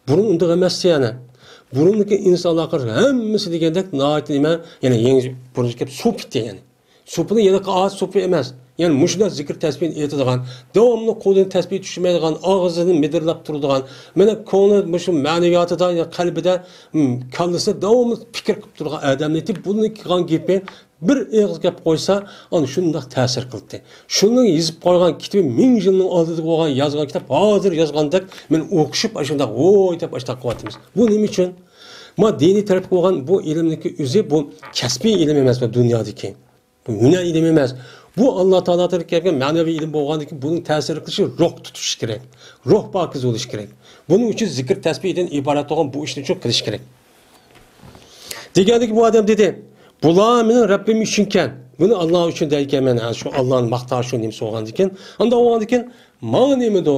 Bunun undaq emas yani. Burundaki insanlar karşı hemmisi degende naat nime yani yeni burundaki supti yani. Supunu yana ağız supu emas. Yani muşlar zikir tesbihin etadigan, devamlı kolunu tesbih düşürmeydigan, ağzını medirlap turadigan, mene konu muşu maneviyatida ya kalbide kallasa devamlı fikir qilib turgan adamneti bunun qilgan gepi bir ağız gap qo'ysa, ana shundoq ta'sir qildi. Shuni yozib qo'ygan kitobi 1000 yilning oldida bo'lgan yozgan kitob hozir yozgandek men o'qishib shundoq voy deb boshlab qo'yatimiz. Bu nima uchun? Ma diniy taraf bo'lgan bu ilmniki o'zi bu kasbiy ilm emas bu dunyodagi. Bu hunar ilmi emas. Bu Allah Teala tarafından manevi ilim bo'lgandan keyin buning ta'sir qilishi ruh tutish kerak. Ruh pokiz bo'lish kerak. Buning uchun zikr tasbihdan iborat bo'lgan bu ishni çok qilish kerak. Degandek bu adam dedi, bular mening Rabbim uchunkan. Buni Alloh uchun deyken men şu Allohning maqtashi shu nimasi bo'lgandan keyin, unda bo'lgandan keyin "Mana nimado?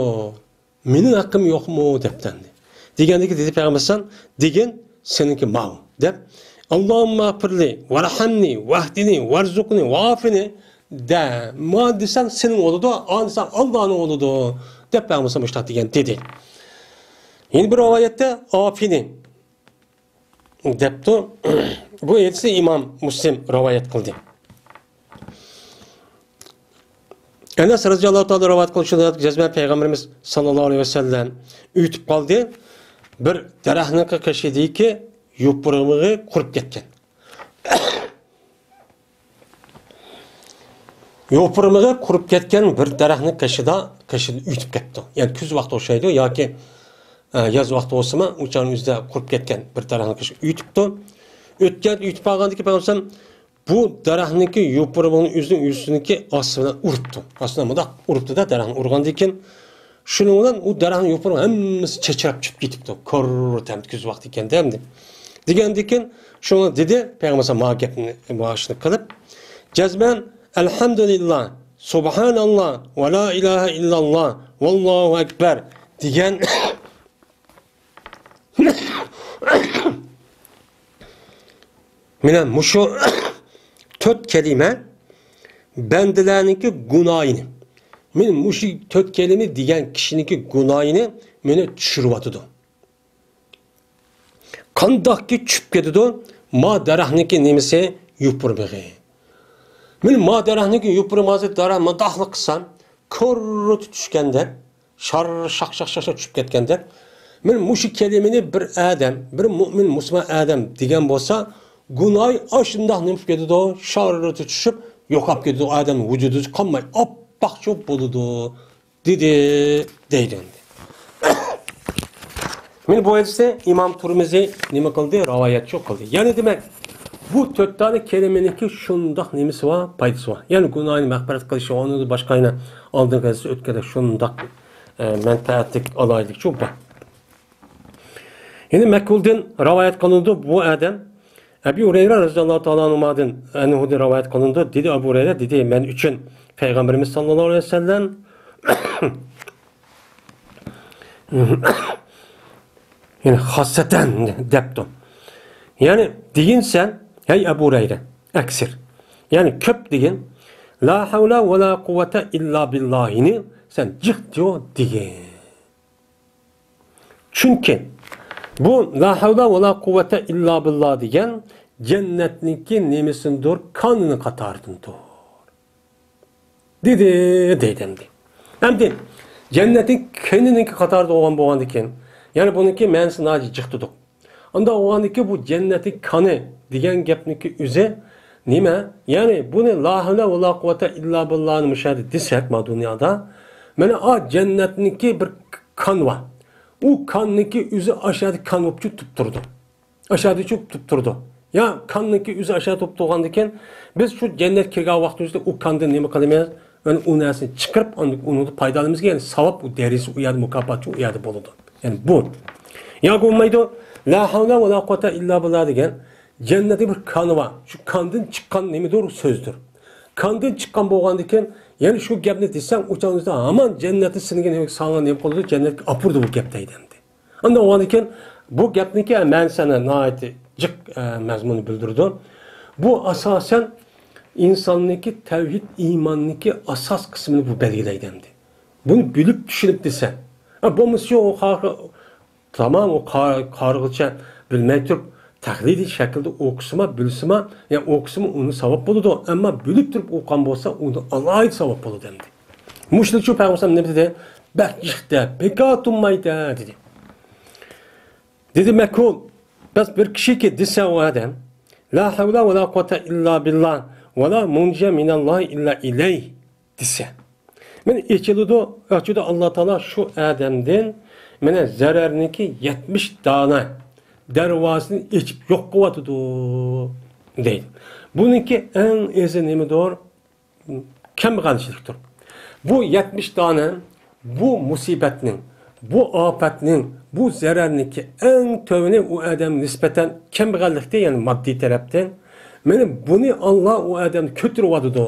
Mening haqqim yo'qmi?" debdi. Degandek dedi Payg'ambar degan seninki mal deb Allahumma firli varhamni vahdini varzuqni vafini de ma desen senin oludu, ansan Allah'ın oludu deb Payg'ambar müştak degan dedi. Yeni bir rivayette afini debdi. Bu hadisi İmam Müslim rivayet kıldı. Enes radıyallahu ta'ala rivayet kılışında Cezmen Peygamberimiz sallallahu aleyhi ve sellem ütüp kaldı. Bir derahning qaqashidiki yo'pirig'i qurib ketgan. Yo'pirig'i qurib ketgan bir daraxtning qashida uytib ketdi. Ya'ni kuz vaqti o'xshaydi yoki yoz vaqti bo'lsa-mi, o'shaning o'zida qurib ketgan bir daraxtning qashi uytibdi. Uytib qolgandan keyin Payg'ambar bu daraxtniki yo'pirig'ining o'zining üstüniki ostidan uribdi. Ostidan bundoq uribdi-da daraxtni urgandan keyin şunun bilan u daraxtning yo'pirig'i hammasi chachrab chiqib ketibdi. Ko'rtam kuz vaqti ekan demdi. Degandan keyin shuni dedi Payg'ambar ma gapni boshini qilib, jazman elhamdülillah, subhanallah ve la ilahe illallah vallahu ekber degan Menen muşu 4 kelime bendilerninki günahını. Men muşu 4 kelime degan kishiniki günahını meni tushiryotidu. Qandaqki tushib ketidi, ma daraxtniki nimasi yupurmig'i. Men ma daraxtniki yupurmasi daraxt madahli qilsam, ko'rri tushganda, shar shaq tushib ketganda, men muşu kelimeni bir adam, bir mu'min musulmon adam degan bo'lsa, günah aşındaq nimib ketidi, sharri tushib, yo'qolib ketidi, odamning vujudi qolmay, oppoq cho'p bo'ladi, deydi. Men bu hadisde İmam Turmizi nima qildi? Rivoyat qildi. Ya'ni demak, bu 4 tane kelimeniki shundaq nimasi var, foydasi var. Ya'ni gunohni mag'firat qilish, uni boshqayni oldingi hadisda o'tganda shundaq manfaatlik alaylik cho'p bor. Yine Mekul'den rivayet kılındı bu adam Ebu Hureyre radıyallahu ta'ala anhu'dan rivayet kılındı. Dedi Ebu Hureyre dedi men üçün Peygamberimiz sallallahu aleyhi ve sellem yani hasreten depti. Yani deyin sen hey Ebu Hureyre eksir. Yani köp deyin la havla ve la kuvvete illa billahini sen cık diyor deyin. Çünkü bu la havla ve la kuvvete illa billah degan cennetniki nemisindir, kanını katardındır. Dedi. Hem de cennetin kendinin katarda olan boğandı iken, yani bununki mənsi naci cıqtıdık. Anda oğandaki bu cenneti kanı degan gapniki o'zi nima? Ya'ni buni la havla va la quvvata illa billahni müşahede desak ma dunyoda, mana o cennetniki bir kan var. O kanniki o'zi aşağıda kan bo'lib tutib turdi. Aşağıda tutib turdi. Ya kanniki o'zi aşağıda tutib turgandan keyin biz şu cennet kirgan vaqtimizda o kandan nima qilamiz? Yani o narsani chiqarib, uni foydalanamizga, ya'ni savob u derisi u yerda mukofot u yerda bo'ladi. Yani bu. Ya bo'lmaydi. La havla va la quvvata illa billah degan cennetde bir kanı var. Şu kandan çıkan nemidir? Sözdür. Kandan çıkan bo'lgandan keyin, yani şu gapni desang, o'changizda aman cenneti singan sana nima qildi? Cennet apurdi bu gap deydi. Anda o'g'andan keyin bu gapniki men sana nihoyatda jiq mazmuni bildirdi. Bu asosan insonniki tavhid iymonniki asos qismini bu belgilaydi. Bunu bilib tushunib desa, bo'lmasa o tamam o qarg'icha bilmay turib taklidi şekilde okusuma, bilsima, yani okusuma onu savab buludu. Ama bilip durup okan bolsa onu Allah'a savab buludu demdi. Muşlik şu Peygamber ne dedi? Bekçikte, pekatunmayda dedi. Dedi mekul, bas bir kişi ki dese o adam, la havla ve la kuvvete illa billah, ve la munce minallahi illa ileyh dese. Men içilidu, ölçüde Allah Teala şu adamdan, mene zararniki 70 tane dervasını içip yok kıvatıdı deydi. Bununki en ezi nemidir? Kemgalçılıktır. Bu 70 tane bu musibetinin, bu afetinin, bu zararniki en tövni o adam nispeten kemgallikte, yani maddi taraftan. Benim bunu Allah o adam kötürüvadıdı.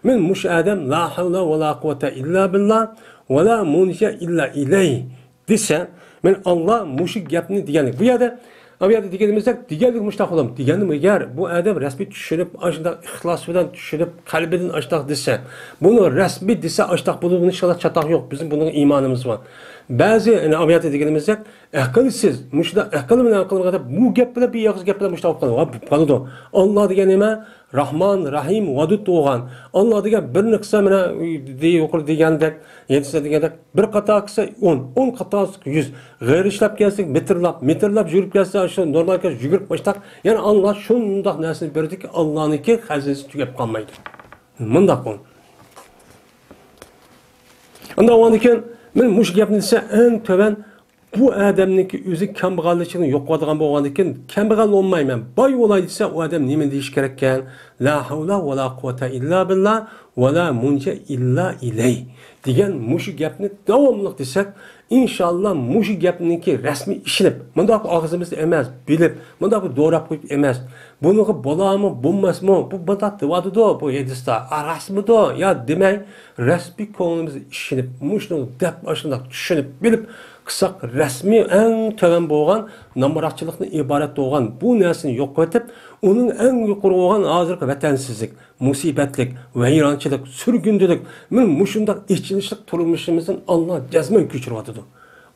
Men muş adam la havla ve la kuvvete illa billah ve la munce illa ileyh dese, men Allah muşik yapını diyelim. Bu yerde Aviyada digenimizde digenlik müştak olalım. Digenim eğer bu adam resmi düşünüp aşağıda ihlas bilen düşünüp kalbinin aşağıda dese, bunu resmi dese aşağıda bunu inşallah çatak yok. Bizim bunun imanımız var. Bazı yani aviyada digenimizde akılsız, müştak akıllı bilen akıllı kadar bu gapla bir yağız gapla müştak kalıyor. Allah digenime Rahman, Rahim, Vadud doğan. Allah digen bir nıksa mene diye okur digende, yedise digende bir kata kısa 10 kata 100. Gayri işlep gelsek metrlap jürüp gelse aşağı normal kez jürüp baştak. Yani Allah şundak nesini verdi ki Allah'ınki hazinesi tükep kalmaydı. Mındak on. Onda o andiken men muş gapni dese en töven bu adamniki özü kambag'alligini yo'qotgan bo'lgandan keyin kambag'al olmayman, boy bo'lay desa u odam nima deyish kerak ekan? La havla va la quvvata illa billah va la munja illa ilay degan mush gapni davomli desak, inshaalloh mush gapniki rasmiy ishlab, bundoq og'zimizda emas, bilib, bundoq do'rab qo'yib emas. Buniki bo'lami, bo'lmasmi? Bu bundoq deyotdi, bu edisda arasmidi yo demay, rasmiy ko'nglimizda ishlab, mushni deb ashundoq tushunib, bilib kısak resmi en töven boğan namoratçılıktan ibaret doğan bu neslini yok etip onun en yukarı olan hazırki vatensizlik, musibetlik, veyrançılık, sürgündülük, muşundak işçilik turmuşumuzun Allah cezmen güçürüyordu.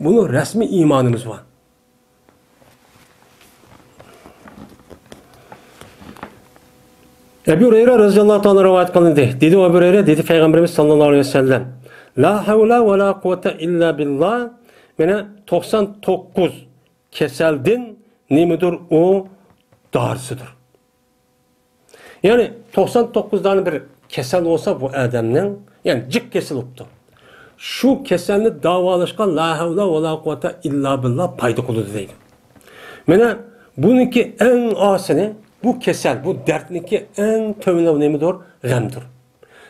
Bunun resmi imanımız var. Ebu Hureyre radıyallahu anh rivayet kılındı. Dedi Ebu Hureyre, dedi Peygamberimiz sallallahu aleyhi ve sellem, la havla ve la kuvvete illa billah. Mene 99 keseldin nemidir o darısıdır. Yani 99 tane bir kesel olsa bu adamın, yani cık kesel oldu. Şu keselini davalaşkan la havla ve la kuvvete illa billah payda kulu deydi. Mene bununki en asını, bu kesel, bu dertniki en tövünü nemidir? Gamdır.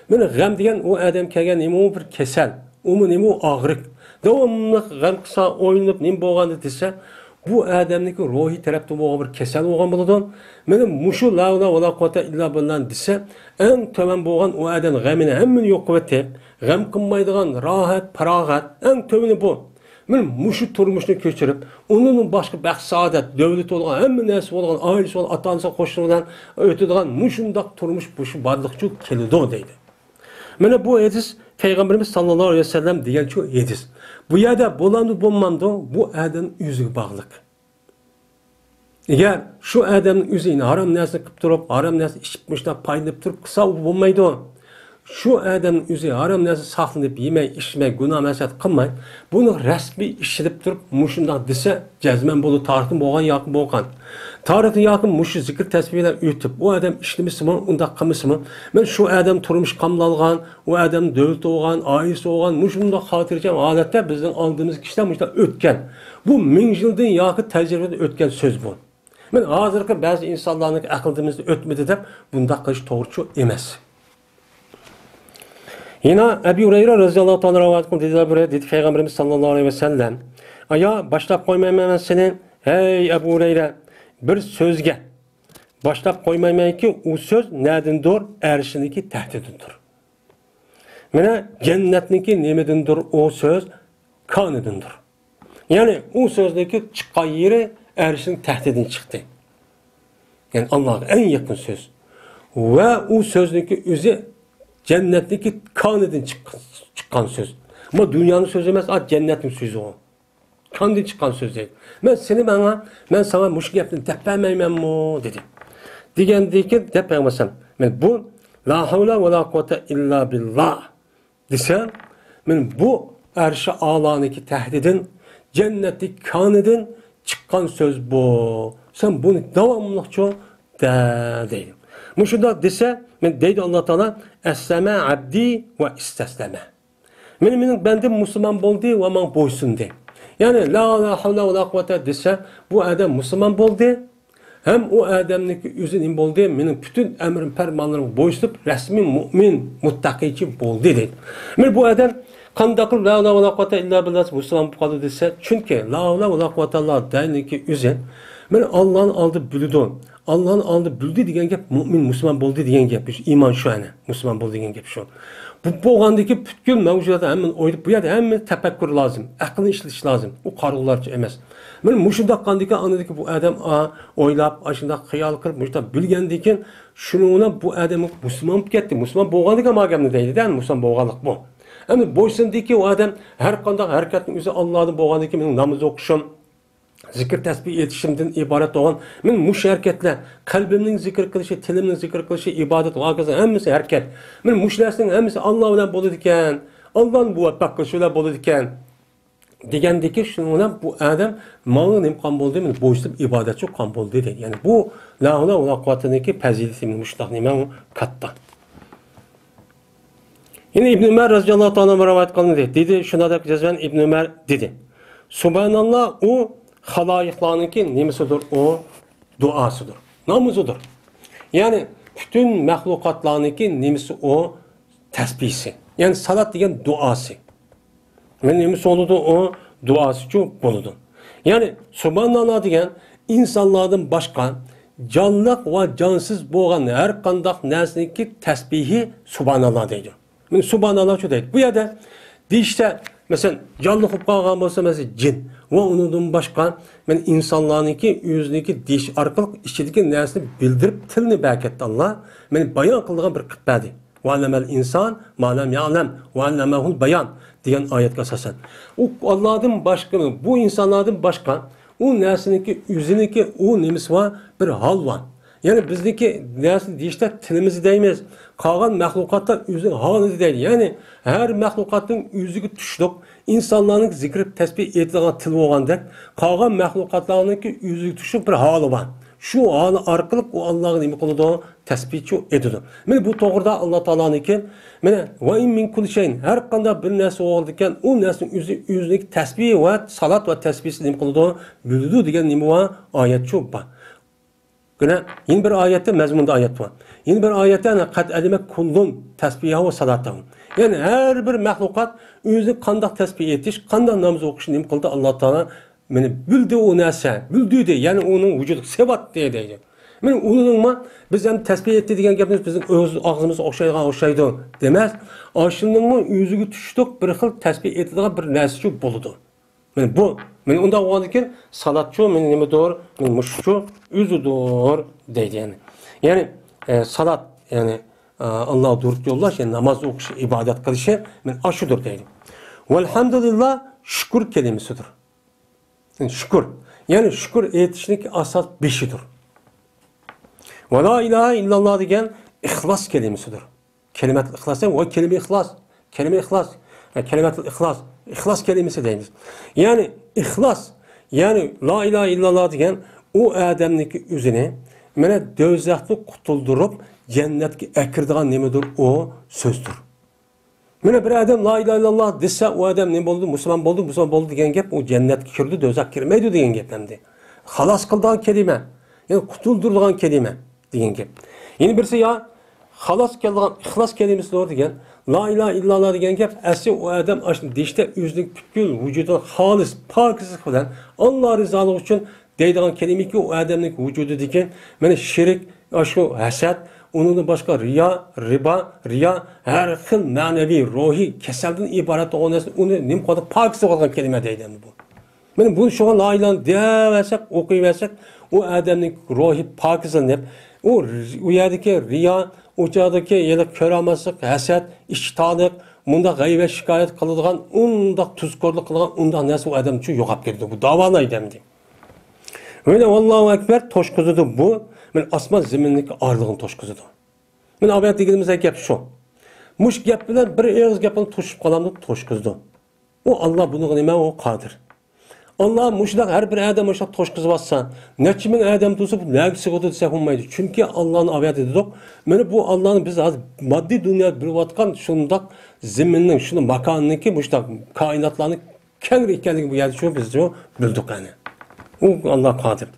Mene gam diyen o adam kelgen nemi bir kesel, o nemi o ağrık. Devamlı gam kısa oynayıp neyim boğandı dese, bu adamdaki ruhi tarafta boğan bir kesel boğan buludun. Benim muşu la ve la kuvvete illa billah dese, en töven boğan o adam gamine hemmini yok kuvveti, gam kılmaydıgan rahat, parahat, en töveni bu. Benim muşu turmuşunu köçürüp, onun başka baxt saadet, devlet olan, hemmi nesi olan, ailesi olan, atansa koşturulan, ötüdüğün muşundak turmuş bu barlıkçı kelidi deydi. Mene bu edis Peygamberimiz sallallahu aleyhi ve sellem diyen şu edis. Bu yerde bulandı bulmandı bu adamın yüzü bağlık. Eğer şu adamın yüzüne haram nesini kıp durup, haram nesini içipmişler payınıp durup kısa bulmaydı o. şu adamın üzü haram narsa saqlanıp yemay, içmay, günah masat qilmay, buni rasmiy ishilib turib, mushundoq desa, jazman bo'lib tarixdan bo'lgan yaqin bo'lgan. Tarixdan yaqin mushu zikr tasbihlar o'tib, u odam ishlimisimi, undaq qilmisimi? Men shu odam turmush qamlalgan, u odam davlat bo'lgan, oilasi bo'lgan, mushundoq xotirjam holatda bizning oldimizga kishilar mushundoq o'tgan. Bu ming yildan yoki tajribadan o'tgan so'z bu. Men hozirgi ba'zi insonlarning aqlimizda o'tmadi deb bundaq qilish to'g'ri emas. Yine Ebu Hureyre radıyallahu ta'ala rivayet kıldı. Dediler buraya, dedi Peygamberimiz sallallahu aleyhi ve sellem. Aya başlap koymayayım ben seni. Hey Ebu Hureyre, bir sözge. Başlap koymayayım ki o söz neredindir? Erişindeki tehdidindir. Mene cennetindeki nemedindir o söz? Kanıdindir. Yani o sözdeki çıkan yeri erişinin tehdidin çıktı. Yani Allah'a en yakın söz. Ve o sözdeki özü cennetteki kanıdan çıkan söz. Ama dünyanın sözü emez, cennetin sözü o. Kanıdan çıkan söz değil. Ben sana muşkil yaptım, tepemeyim mi dedi. Digendeki tepemesem. Bu la havla ve la kuvvete illa billah desem, bu erşi ağlanıki tehdidin, cennetteki kanıdan çıkan söz bu. Sen bunu devamlıkça değil. Muşunda dese, deydi Allah Teala, Esleme abdi ve istesleme. Benim bendim Müslüman oldu ve bana boysun de. Yani la havle ve la kuvvete dese, bu adam Müslüman oldu. Hem o adamdaki yüzün oldu, benim bütün emrim fermanlarım boysunup resmi mümin, muttaki oldu dedi. Bu adam kandakıl la havle ve la kuvvete illa billah Müslüman oldu dese, çünkü la havle ve la kuvvete Allah dayındaki yüzün, Allah'ın aldı bülüdü. Allah'ın aldı bülüdü diyen gep mümin Müslüman oldu diyen gep. İman şu an Müslüman oldu diyen gep şu. Bu boğandaki bütün mevcudatı hemen oydup bu yerde hemen tefekkür lazım. Aklını işletiş lazım. O karılarca emez. Ben muşundakandaki anladık bu adam oylap, aşında hayal kırıp muşunda bilgendiyken şununla bu adamı Müslüman gitti. Müslüman boğandaki magemde değildi değil mi? Müslüman boğanlık bu. Hem boysundaki o adam her konuda hareketin üzeri Allah'ın boğandaki benim namaz okuşum, zikir tesbih etişimden ibaret olan men muş hareketler, kalbimning zikir qilishi, tilimning zikir qilishi, ibodat vaqasi hammasi hareket. Men mushlarning hammasi Alloh bilan bo'ladi ekan. Allohning muvaffaq qilishilar bo'ladi ekan. Degandiki shuni bilan bu odam ma'lum imkon bo'ldi, men bo'ysunib ibodatchi qon bo'ldi dedi. Ya'ni bu la havla va la quvatniki fazilati mushtaq nima u katta. Yine İbn Ömer radhiyallohu ta'ala rivayet qilindi dedi. Shunda deb jazman İbn Ömer dedi. Subhanallah o halayıklarınki nemisidir? O duasıdır. Namazıdır. Yani bütün mahlukatlarınki nemisi o tesbihsi. Yani salat degen duası. Yani nemisi oludu o duası çok buludu. Yani Subhanallah degen insanlardan başka canlıq ve cansız boğan her kandak nesneki tesbihi Subhanallah deydi. Yani Subhanallah şu deydi. Bu yerde işte mesela canlı olup kalgan olsa mesela cin ve onun başka insanlarınki yüzündeki diş arkalık işçideki nesini bildirip tilini berketti Allah. Bayan kıldığın bir kıtbedi. وَعَلَّمَ الْاِنْسَانِ مَا لَمْ يَعْلَمْ وَعَلَّمَهُ الْبَيَانِ diyen ayet kasasın. O Allah'ın başkanı, bu insanların başkan, o nesindeki yüzündeki o nemisi var bir hal var. Yani bizdeki nesil dişler tilimizi değmez. Kalan mahlukatlar yüzün halı değil. Yani her mahlukatın yüzü tuşluk, insanların zikri tesbih edilen til olanda, kalan mahlukatların yüzü tuşluk bir halı var. Şu halı arkalık o Allah'ın imi kılığı tesbihçi edilir. Yani bu doğruda Allah Teala'nın ki, ve in min kulli şeyin her kanda bir nesli olurken o neslin yüzündeki tesbih ve salat ve tesbihsi imi kılığı bildiği diyen imi var ayet çok var. Yine bir ayette mezmunda ayet var. Yine bir ayette kad elime kullun tesbihah ve salatahum. Yani her bir mahlukat özü kandak tesbih etiş, kandak namaz okuşun nim kıldı Allah Teala bildi o nese, bildi de yani onun vücudu sebat diye deydi. Onun biz hem tesbih etti diyen gapimiz bizim ağzımız okşaydı demez. Aşının yüzüge düştük bir xil tesbih ettiği bir nesi buludu. Bu onda o anki salatçı nime doğru muşçu üzüdür deydi yani. Yani salat yani Allah'a durduk yollar yani namaz okuşu ibadet kılışı aşudur deydi. Velhamdülillah şükür kelimesidir. Yani şükür. Yani şükür etişindeki asas beşidir. Ve la ilahe illallah diyen ihlas kelimesidir. Kelimet ihlas değil mi? O kelime ihlas. Kelime ihlas. Yani kelimet ihlas. İhlas kelimesi deyimiz. Yani ihlas. Yani la ilahe illallah degan o adamniki üzüne mana do'zaxni qutuldirib jannatga akirdigan nimadir o so'zdir. Mana bir adam la ilahe illallah desa o adam ne bo'ldi? Musulmon bo'ldi degan gap u jannatga kirdi, do'zax kirmaydi degan gap hamdi. Xalos qildigan kelima. Yani qutuldirdigan kelima degan gap. Yeni birisi ya xalos qildigan ixlos kelimasi doğru degan la ilahe illallah degan gap asli o adam aslında dişte özünün bütün vücudun halis, pakizlik bilan Allah rızalıq üçün deydigan kelime ki o adamın vücudu degan mana şirk, şu hasad, onun başka riya, riba, her xil manevi, ruhi, keselden ibaret olan onu nim kadar pakizlik olan kelime deydi bu. Mana bunu şu an la ilahe deversek, okuyversak o adamın ruhi pakizlanıp o yerdeki riya, uçadaki ya da köramazlık, hasad, iştahlık, bunda gaybe şikayet kılıdığan, onda tuzkorluk kılıdığan, onda nasıl o adam için yok geldi. Bu davanaydı demdi. Öyle Allahu Ekber toşkuzudu bu. Ben asman zemindeki ağırlığın toşkuzudu. Ben abiyat dediğimizde gap şu. Muş gap bilen bir ağız gapını toşup kalandı toşkuzudu. O Allah bunu nime o kadir. Allah muşlaq her bir adam muşlaq toşkızı bassa, neçimin adam tutup nagisi kodu desek olmaydı. Çünkü Allah'ın aviyat ediyoruz. Yani bu Allah'ın biz az maddi dünya bilvatkan şundak zeminin, şunu makanının ki muşlaq kainatlarının kendi ikkenliği bu yerde şu biz diyor bildik yani. O Allah kadir.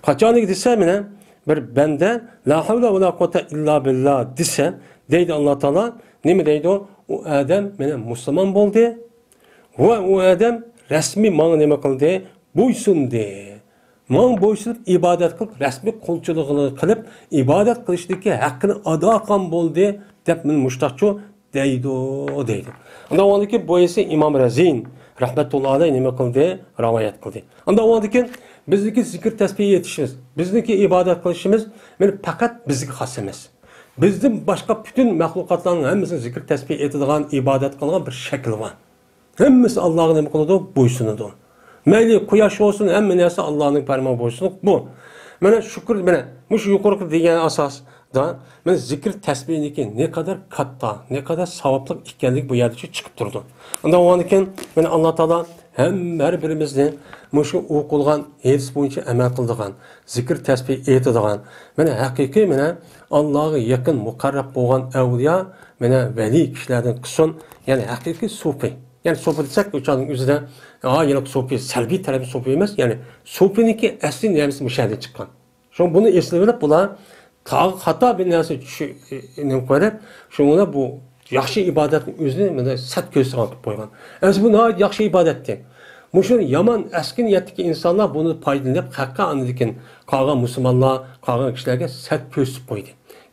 Kaçanlık dese mine bir bende la havle ve la kuvvete illa billah dese deydi Allah Teala ne mi deydi o? O adam mene Müslüman oldu ve o adam resmi mağın neme kıldı? Boysundu. Mağın boysunup ibadet kılıp, resmi kulçuluğunu kılıp, ibadet kılıştaki hakkını adakan boldu. Dep min muştakçu deydi. Anda o andaki boyası İmam Razin rahmetullahi aleyh neme kıldı? Ravayet kıldı. Anda o andaki bizdeki zikir tesbih yetişimiz, bizdeki ibadet kılışımız fakat bizdeki hasemiz. Bizden başka bütün mahlukatların hemimizin zikir tesbih edilen, ibadet kılınan bir şekil var. Hemmisi Allah'ın emri kılıdı, boysunudu. Meyli kuyaş olsun, hemmisi Allah'ın parmağı boysunuk bu. Bana şükür, bana muş yukarı diyen asas da, bana zikir tesbihindeki ne kadar katta, ne kadar savaplık ikkenlik bu yerde çıkıp durdu. Ondan o anken bana Allah Teala hem her birimizde muşu okulan, hadis boyunca emel kıldığan, zikir tesbih etdiğan, bana hakiki bana Allah'a yakın, mukarrab olan evliya, bana veli kişilerden kısın, yani hakiki sufi. Yani sohbet etsek uçağın üzerine yine sohbet, selbi tarafi sohbet emez. Yani sohbetinki asli neyemisi müşahede çıkan. Şu bunu esneverek bula hata bir neyse koyaraq, şuna bu yaxşı ibadetin üzerine sat göz sağlıp koygan. Ez bu ne yaxşı ibadetti. Muşun yaman eski niyetteki insanlar bunu paydalanıp hakka anladıkken kalgan Müslümanlar, kalgan kişilerge sat göz koydu.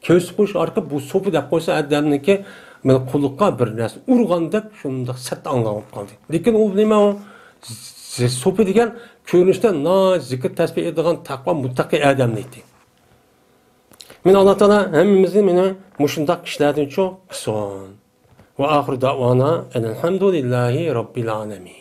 Göz koyuş arka bu sohbet yap koysa adamınki men kullukka bir narsa urganda shunda sat anlanıp kaldı. Lekin o nima o sohbet degan ko'rinishda na zikr tasbih edigan taqvo muttaqi odam deydi. Men Alloh taolo hammamizni meni mushundaq kishilardan cho'q qilsin. Va oxir davona alhamdulillahi robbil alamin.